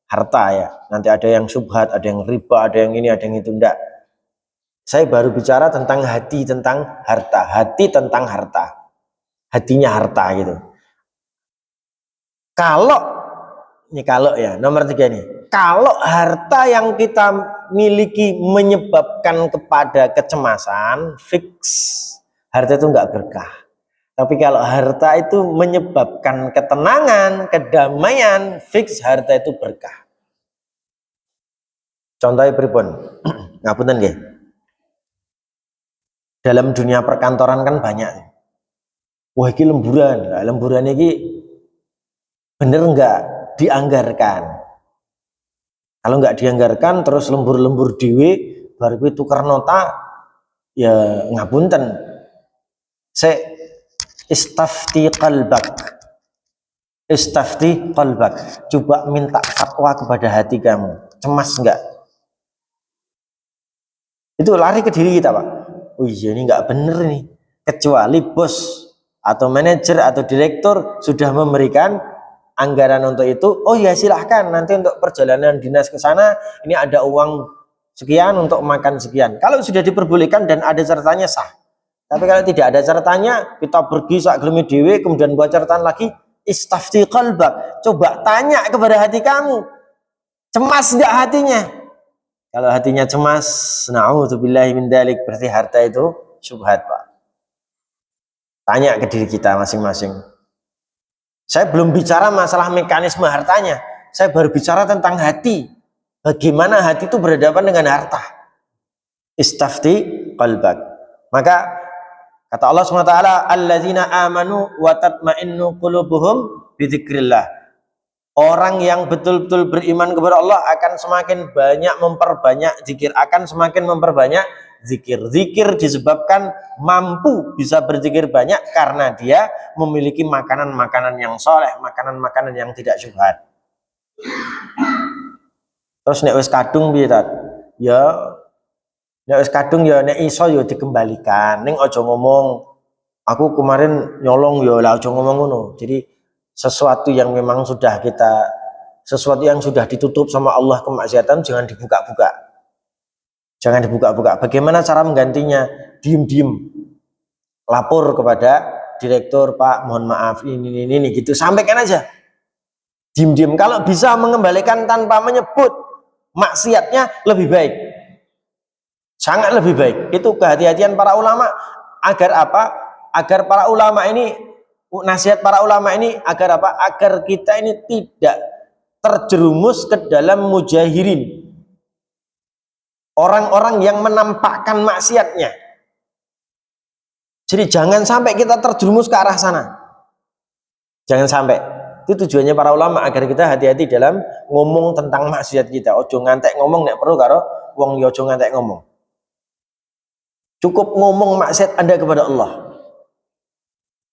harta ya. Nanti ada yang syubhat, ada yang riba, ada yang ini, ada yang itu, enggak. Saya baru bicara tentang hati, tentang harta. Hati tentang harta. Hatinya harta gitu. Kalau ya, nomor 3 nih. Kalau harta yang kita miliki menyebabkan kepada kecemasan, fix harta itu enggak berkah. Tapi kalau harta itu menyebabkan ketenangan, kedamaian, fix harta itu berkah. Contohnya pripun? Ngapunten nggih. Dalam dunia perkantoran kan banyak. Wah, iki lemburan. Nah, lemburan iki bener enggak dianggarkan? Kalau nggak dianggarkan terus lembur-lembur dewe baru kuwi tuker nota ya ngapunten. Istafti qalbak. Coba minta fatwa kepada hati kamu. Cemas enggak? Itu lari ke diri kita, Pak. Oh iya ini nggak bener nih. Kecuali bos atau manajer atau direktur sudah memberikan anggaran untuk itu, oh ya silahkan nanti untuk perjalanan dinas ke sana ini ada uang sekian untuk makan sekian. Kalau sudah diperbolehkan dan ada catatannya sah. Tapi kalau tidak ada catatannya, kita pergi sak gelemi dhewe kemudian buat catatan lagi, istafti qalbak, coba tanya kepada hati kamu, cemas enggak hatinya? Kalau hatinya cemas, na'udzubillahi min dzalik, berarti harta itu syubhat, Pak. Tanya ke diri kita masing-masing. Saya belum bicara masalah mekanisme hartanya, saya baru bicara tentang hati. Bagaimana hati itu berhadapan dengan harta. Istafti qalbak. Maka kata Allah SWT, alladzina amanu wa tatma'innu qulubuhum bidzikrillah. Orang yang betul-betul beriman kepada Allah akan semakin banyak memperbanyak zikir, akan semakin memperbanyak zikir. Zikir disebabkan mampu bisa berzikir banyak karena dia memiliki makanan-makanan yang soleh, makanan-makanan yang tidak syubhat. Terus nek wis kadung piye tat? Ya nek wis kadung ya nek iso ya dikembalikan. Ning aja ngomong aku kemarin nyolong ya lah, aja ngomong ngono. Jadi sesuatu yang memang sudah kita, sesuatu yang sudah ditutup sama Allah kemaksiatan jangan dibuka-buka. Jangan dibuka-buka. Bagaimana cara menggantinya? Diem-diem. Lapor kepada direktur, Pak, mohon maaf ini gitu. Sampaikan aja. Diem-diem. Kalau bisa mengembalikan tanpa menyebut maksiatnya lebih baik. Sangat lebih baik. Itu kehati-hatian para ulama agar apa? Agar para ulama ini, nasihat para ulama ini agar apa? Agar kita ini tidak terjerumus ke dalam mujahirin, orang-orang yang menampakkan maksiatnya. Jadi jangan sampai kita terjerumus ke arah sana. Jangan sampai. Itu tujuannya para ulama agar kita hati-hati dalam ngomong tentang maksiat kita. Ojo ngantek ngomong nek perlu karo wong liya, ojo ngantek ngomong. Cukup ngomong maksiat Anda kepada Allah.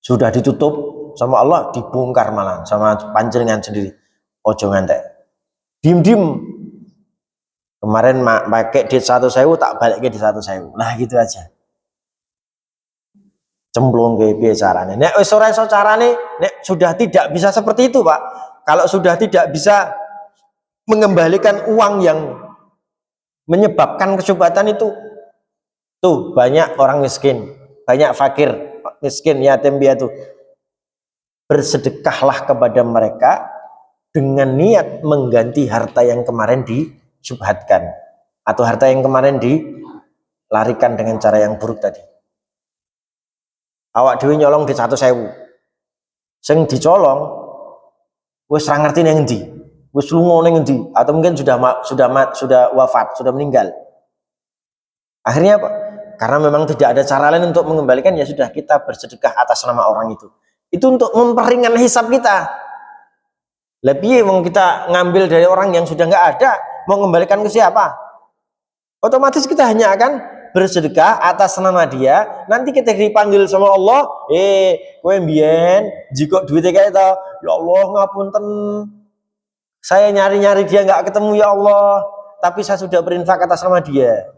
Sudah ditutup sama Allah, dibongkar malah sama panjenengan sendiri. Ojo ngantek. Diem-diem. Kemarin pakai di 1.000 tak balik ke di 1.000. Nah gitu aja. Cemplung ke piye carane. Nek wis ora iso carane, nek sudah tidak bisa seperti itu, Pak. Kalau sudah tidak bisa mengembalikan uang yang menyebabkan kesyubhatan itu, tuh banyak orang miskin, banyak fakir, miskin, yatim piatu. Bersedekahlah kepada mereka dengan niat mengganti harta yang kemarin disyubhatkan atau harta yang kemarin dilarikan dengan cara yang buruk tadi. Awak dhewe nyolong di 1.000. Sing dicolong wis ra ngerti ning endi. Wis lunga ning endi atau mungkin sudah wafat, sudah meninggal. Akhirnya apa? Karena memang tidak ada cara lain untuk mengembalikan, ya sudah kita bersedekah atas nama orang itu. Itu untuk memperingan hisab kita. Lebih mau kita ngambil dari orang yang sudah nggak ada, mau mengembalikan ke siapa? Otomatis kita hanya akan bersedekah atas nama dia. Nanti kita dipanggil sama Allah, kowe mbiyen jika duit kayak itu, ya Allah ngapunten, saya nyari-nyari dia nggak ketemu ya Allah, tapi saya sudah berinfak atas nama dia.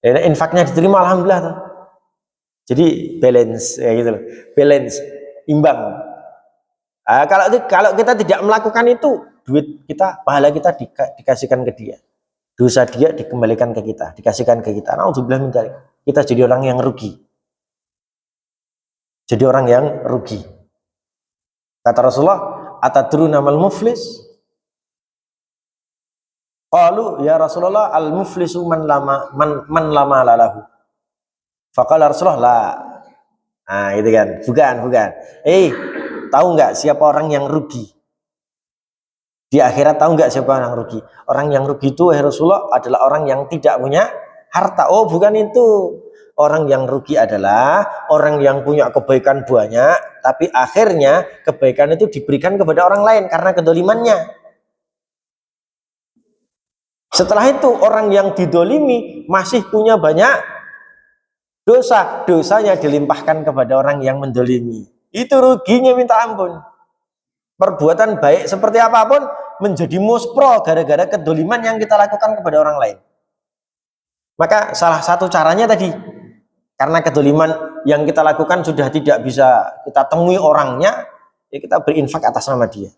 Infaknya diterima, alhamdulillah tuh. Jadi balance ya gitu loh. Balance, imbang. Kalau kita tidak melakukan itu, duit kita, pahala kita dikasihkan ke dia. Dosa dia dikembalikan ke kita, dikasihkan ke kita. Naudzubillah min dzalik. Kita jadi orang yang rugi. Jadi orang yang rugi. Kata Rasulullah, atadruna mal muflis? Qalu ya Rasulullah, al muflisu man lama lalahu. Faqala Rasulullah la. Nah, itu kan. Bukan. Tahu nggak siapa orang yang rugi? Di akhirat tahu nggak siapa orang rugi? Orang yang rugi itu Rasulullah adalah orang yang tidak punya harta. Oh, bukan itu. Orang yang rugi adalah orang yang punya kebaikan banyak, tapi akhirnya kebaikan itu diberikan kepada orang lain karena kedolimannya. Setelah itu orang yang didolimi masih punya banyak dosa. Dosanya dilimpahkan kepada orang yang mendolimi. Itu ruginya minta ampun. Perbuatan baik seperti apapun menjadi muspro gara-gara kedoliman yang kita lakukan kepada orang lain. Maka salah satu caranya tadi, Karena kedoliman yang kita lakukan sudah tidak bisa kita temui orangnya, ya kita berinfak atas nama dia.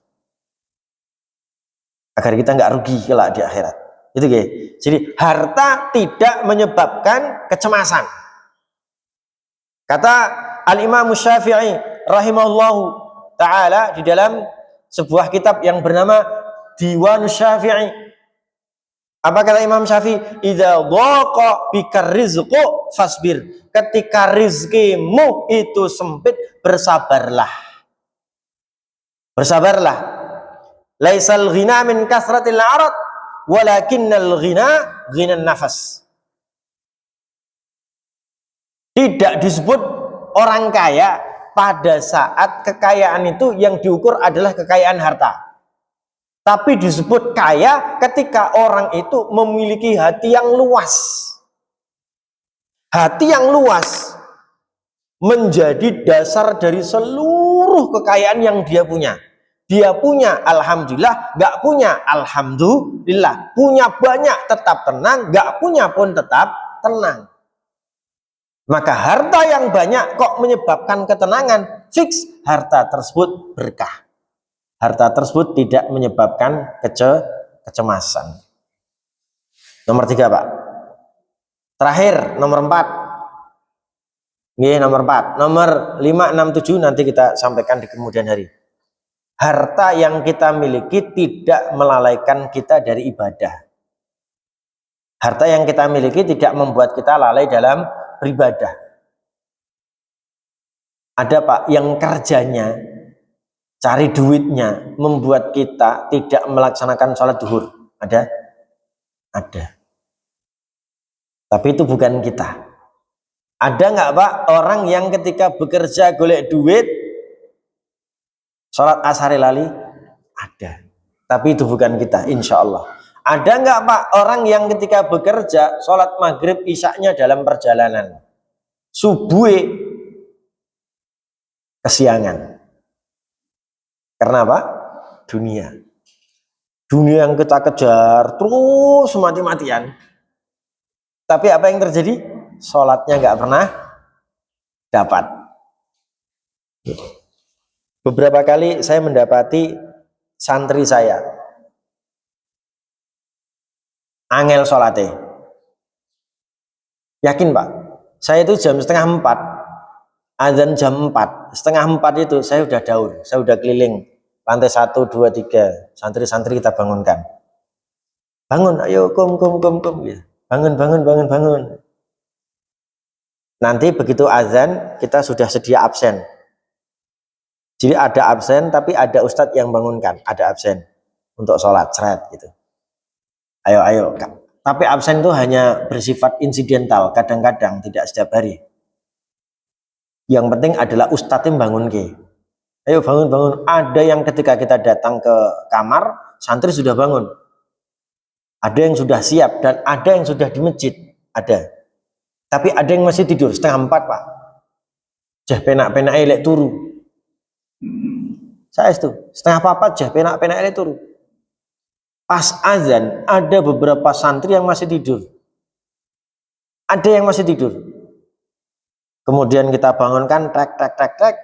Agar kita nggak rugi kelak di akhirat. Itu guys. Jadi harta tidak menyebabkan kecemasan. Kata Al-Imam Syafi'i rahimahullahu ta'ala di dalam sebuah kitab yang bernama Diwan Syafi'i. Apa kata Imam Syafi'i? Idza dhaqa bikar rizqu fasbir. Ketika rizkimu itu sempit, bersabarlah. Bersabarlah. Laisal ghina min kasratil arad, walakinnal ghina ghinan nafas. Tidak disebut orang kaya pada saat kekayaan itu yang diukur adalah kekayaan harta. Tapi disebut kaya ketika orang itu memiliki hati yang luas. Hati yang luas menjadi dasar dari seluruh kekayaan yang dia punya. Dia punya alhamdulillah, gak punya alhamdulillah. Punya banyak tetap tenang, gak punya pun tetap tenang. Maka harta yang banyak kok menyebabkan ketenangan? Fix, harta tersebut berkah. Harta tersebut tidak menyebabkan kecemasan. Nomor 3 Pak. Terakhir nomor 4. Ini nomor 4. Nomor 5, 6, 7 nanti kita sampaikan di kemudian hari. Harta yang kita miliki tidak melalaikan kita dari ibadah. Harta yang kita miliki tidak membuat kita lalai dalam beribadah. Ada Pak yang kerjanya cari duitnya membuat kita tidak melaksanakan sholat duhur. Ada? Ada. Tapi itu bukan kita. Ada nggak Pak orang yang ketika bekerja golek duit sholat asar lali? Ada. Tapi itu bukan kita, insya Allah. Ada nggak Pak orang yang ketika bekerja sholat maghrib isyaknya dalam perjalanan? Subuh kesiangan. Karena apa? Dunia. Dunia yang kita kejar terus mati-matian. Tapi apa yang terjadi? Sholatnya nggak pernah dapat. Beberapa kali saya mendapati santri saya angel sholatnya. Yakin Pak? Saya itu jam setengah 4, azan jam 4, setengah 4 itu saya udah daur, saya udah keliling lantai 1, 2, 3, santri-santri kita bangunkan. Bangun, ayo kum. Ya. Bangun. Nanti begitu azan kita sudah sedia absen. Jadi ada absen tapi ada ustadz yang bangunkan, ada absen untuk sholat, seret gitu. Ayo. Tapi absen itu hanya bersifat insidental, kadang-kadang tidak setiap hari. Yang penting adalah ustadz yang bangun ke. Ayo bangun. Ada yang ketika kita datang ke kamar, santri sudah bangun. Ada yang sudah siap dan ada yang sudah di masjid, ada. Tapi ada yang masih tidur setengah 4 Pak. Jah penak-penak elek turu. Saya itu setengah 4 jah penak-penak elek turu. Pas azan ada beberapa santri yang masih tidur. Ada yang masih tidur. Kemudian kita bangunkan, trek.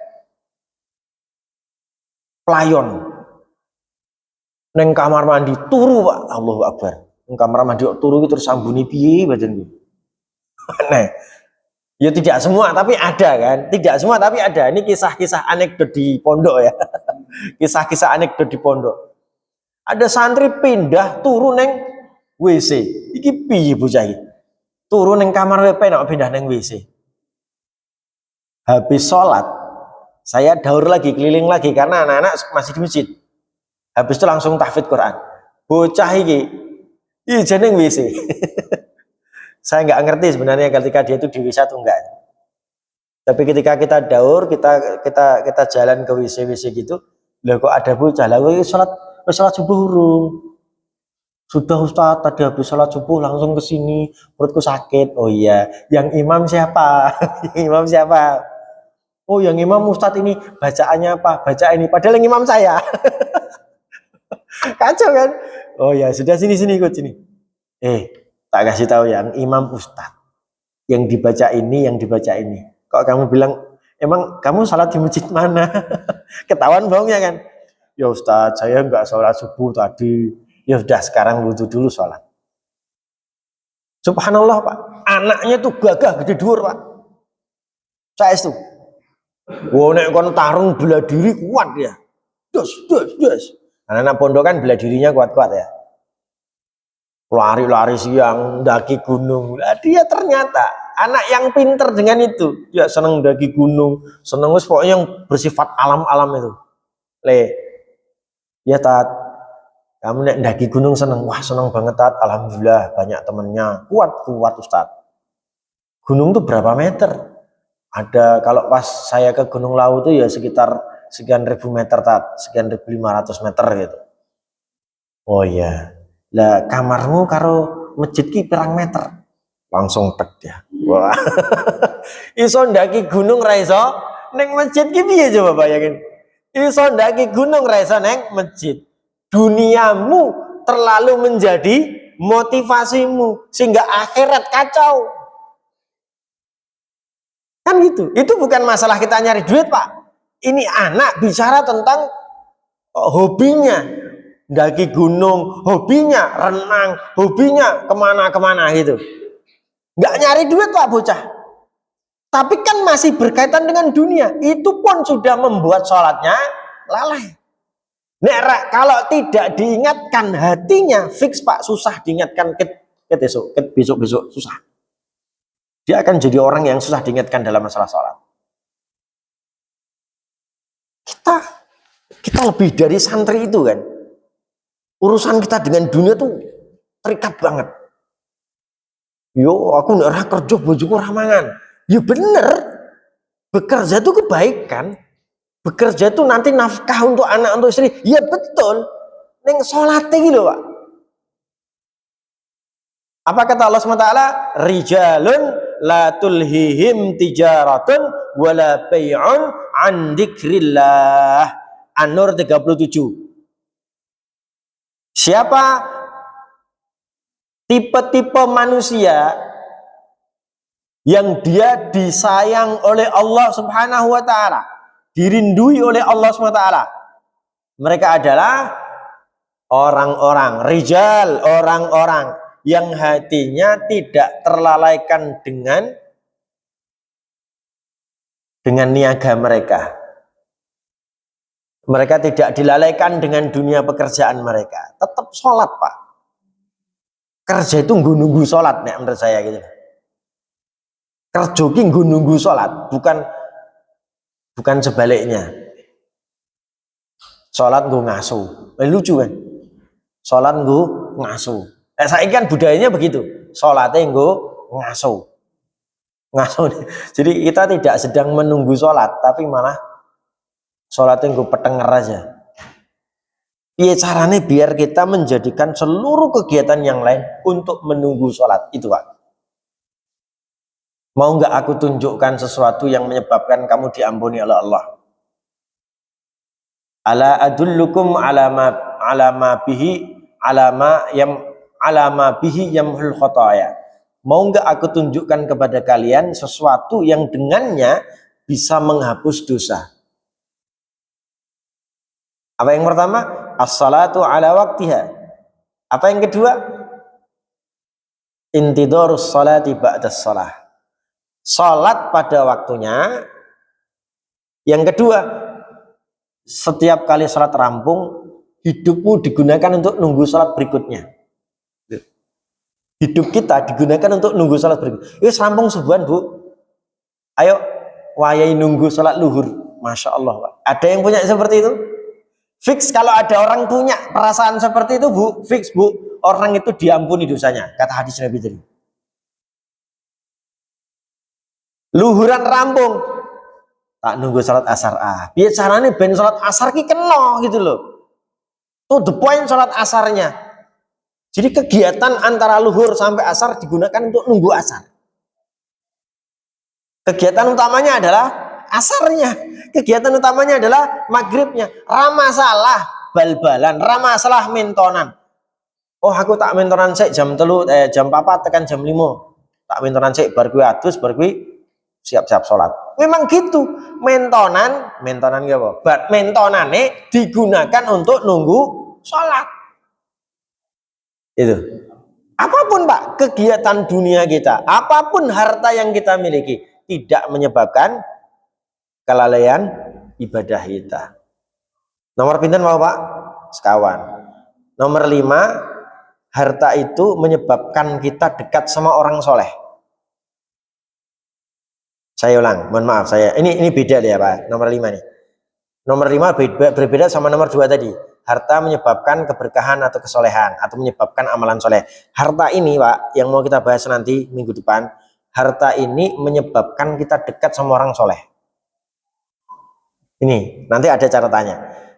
Pelayon. Neng kamar mandi turu Pak. Allahu Akbar. Neng kamar mandi turu itu terus sambuni piye badanku. Nah, ya tidak semua tapi ada kan. Tidak semua tapi ada. Ini kisah-kisah anekdot di pondok ya. Kisah-kisah anekdot di pondok. Ada santri pindah turun neng WC. Iki piye bocah iki? Turun neng kamar WP nak pindah neng WC. Habis sholat, saya daur lagi, keliling lagi karena anak-anak masih di masjid. Habis itu langsung tahfidz Quran. Bocah iki jeneng WC. Saya nggak ngerti sebenarnya ketika dia itu di WC atau enggak. Tapi ketika kita daur, kita jalan ke WC gitu, lah kok ada bocah, lah sholat subuh urung. Sudah Ustaz, tadi habis sholat subuh langsung ke sini, perutku sakit. Oh iya, yang imam siapa? Imam siapa? Oh, yang imam Ustadz ini bacaannya apa? Baca ini, padahal yang imam saya. Kacau kan? Oh ya, sudah sini ikut sini. Tak kasih tahu yang imam Ustadz. yang dibaca ini, yang dibaca ini. Kok kamu bilang, emang kamu salat di masjid mana? Ketahuan bohongnya kan? Ya Ustaz, saya nggak sholat subuh tadi. Ya sudah, sekarang wudhu dulu sholat. Subhanallah Pak, anaknya tuh gagah gede dhuwur Pak. Saya itu. Wah, nek kon tarung bela diri kuat ya. Dos. Anak pondok kan bela dirinya kuat-kuat ya. Lari-lari siang, daki gunung. Nah, dia ternyata anak yang pinter dengan itu. Dia seneng daki gunung, seneng pokoknya yang bersifat alam-alam itu. Ya Tat, kamu nek daki gunung seneng. Wah, seneng banget Tat. Alhamdulillah banyak temennya. Kuat Ustaz. Gunung tuh berapa meter? Ada, kalau pas saya ke Gunung Lawu tuh ya sekitar sekian ribu meter Tat, sekian 1.500 meter gitu. Oh iya. Lah kamarmu karo masjid ki pirang meter? Langsung tek dia. Wah. Iso ndaki gunung ra iso, ning masjid ki piye coba bayangin. Iso ndaki gunung ra iso ning masjid. Duniamu terlalu menjadi motivasimu sehingga akhirat kacau. Kan gitu. Itu bukan masalah kita nyari duit, Pak. Ini anak bicara tentang hobinya. Daki gunung, hobinya renang, hobinya kemana-kemana gitu. Nggak nyari duit Pak bocah. Tapi kan masih berkaitan dengan dunia. Itu pun sudah membuat sholatnya lalai. Nek kalau tidak diingatkan hatinya, fix Pak, susah diingatkan besok susah. Dia akan jadi orang yang susah diingatkan dalam masalah sholat. Kita lebih dari santri itu kan. Urusan kita dengan dunia tuh terikat banget. Yo, aku nggak kerja bojoku ramangan. Ya bener, bekerja itu kebaikan. Bekerja itu nanti nafkah untuk anak, untuk istri. Ya betul. Neng sholat gitu Pak. Apa kata Allah SWT? Rijalun la tulhihim tijaratun wala bay'un an dzikrillah. An-Nur 37. Siapa tipe-tipe manusia yang dia disayang oleh Allah Subhanahu wa taala, dirindui oleh Allah Subhanahu wa taala? Mereka adalah orang-orang rijal, orang-orang yang hatinya tidak terlalaikan dengan niaga mereka. Mereka tidak dilalaikan dengan dunia pekerjaan mereka. Tetap sholat Pak. Kerja itu nunggu sholat nih menurut saya gitu. Kerja itu nunggu sholat, bukan sebaliknya. Sholat gue ngasuh. Lucu kan? Sholat gue ngasuh. Saya kan budayanya begitu. Sholatnya gue ngasuh. Jadi kita tidak sedang menunggu sholat, tapi malah sholatnya gue petenger aja. Iya caranya biar kita menjadikan seluruh kegiatan yang lain untuk menunggu sholat itu Pak. Mau nggak aku tunjukkan sesuatu yang menyebabkan kamu diampuni oleh Allah? Ala adullukum alama bihi yamhul khotaya. Mau nggak aku tunjukkan kepada kalian sesuatu yang dengannya bisa menghapus dosa? Apa yang pertama? As-salatu ala waktiha. Apa yang kedua? Intidharus salati ba'das salah. Salat pada waktunya. Yang kedua, setiap kali salat rampung, hidupmu digunakan untuk nunggu salat berikutnya. Hidup kita digunakan untuk nunggu salat berikutnya. Wis rampung subuhan Bu. Ayo wayahi nunggu salat luhur. Masya Allah Pak. Ada yang punya seperti itu? Fix kalau ada orang punya perasaan seperti itu Bu, fix Bu, orang itu diampuni dosanya, kata hadis Nabi tadi. Luhuran rampung, tak nunggu salat asar biar caranya ben salat asar ki kena gitu loh. Tuh the point salat asarnya. Jadi kegiatan antara luhur sampai asar digunakan untuk nunggu asar. Kegiatan utamanya adalah asarnya. Kegiatan utamanya adalah maghribnya. Ramasalah bal-balan, ramasalah mentonan. Oh aku tak mentonan jam 4 tekan jam 5. Tak mentonan sik bar kuwi adus bar kuwi siap-siap sholat. Memang gitu. Mentonan ki apa? Mentonane digunakan untuk nunggu sholat. Itu. Apapun Pak, kegiatan dunia kita, apapun harta yang kita miliki, tidak menyebabkan kelalaian ibadah kita. Nomor pinten mau Pak? Sekawan. Nomor 5, harta itu menyebabkan kita dekat sama orang soleh. Saya ulang, mohon maaf ini beda deh ya Pak. Nomor 5 nih. Nomor 5 berbeda sama nomor 2 tadi. Harta menyebabkan keberkahan atau kesolehan atau menyebabkan amalan soleh. Harta ini Pak, yang mau kita bahas nanti minggu depan, harta ini menyebabkan kita dekat sama orang soleh. Ini nanti ada catatannya.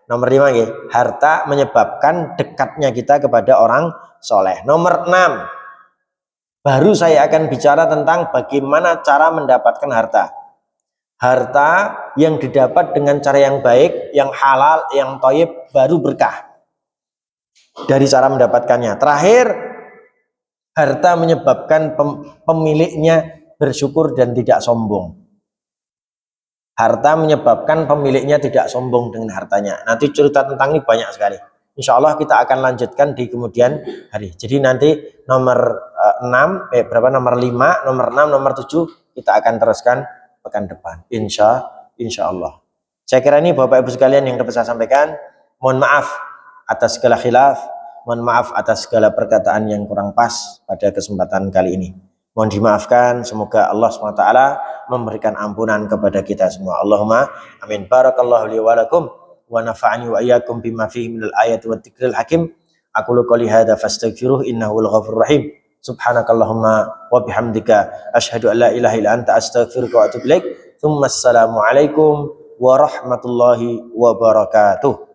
Nomor 5 ya, harta menyebabkan dekatnya kita kepada orang soleh. Nomor 6, baru saya akan bicara tentang bagaimana cara mendapatkan harta. Harta yang didapat dengan cara yang baik, yang halal, yang thayyib, baru berkah dari cara mendapatkannya. Terakhir, harta menyebabkan pemiliknya bersyukur dan tidak sombong. Harta menyebabkan pemiliknya tidak sombong dengan hartanya. Nanti cerita tentang ini banyak sekali. Insya Allah kita akan lanjutkan di kemudian hari. Jadi nanti nomor 6, nomor 5, nomor 6, nomor 7 kita akan teruskan pekan depan. Insya Allah. Saya kira ini Bapak Ibu sekalian yang dapat saya sampaikan. Mohon maaf atas segala khilaf, mohon maaf atas segala perkataan yang kurang pas pada kesempatan kali ini. Mohon dimaafkan, semoga Allah SWT memberikan ampunan kepada kita semua. Allahumma amin. Barakallahu li wa lakum wa nafa'ani wa iyyakum bima fihi minal ayati wat dzikril hakim. Aqulu qouli hadza fastaghfiruh innahu al-ghafurur rahim. Subhanakallahumma wa bihamdika asyhadu an la ilaha illa anta astaghfiruka wa atubu ilaik. Tsumma assalamu alaikum warahmatullahi wabarakatuh.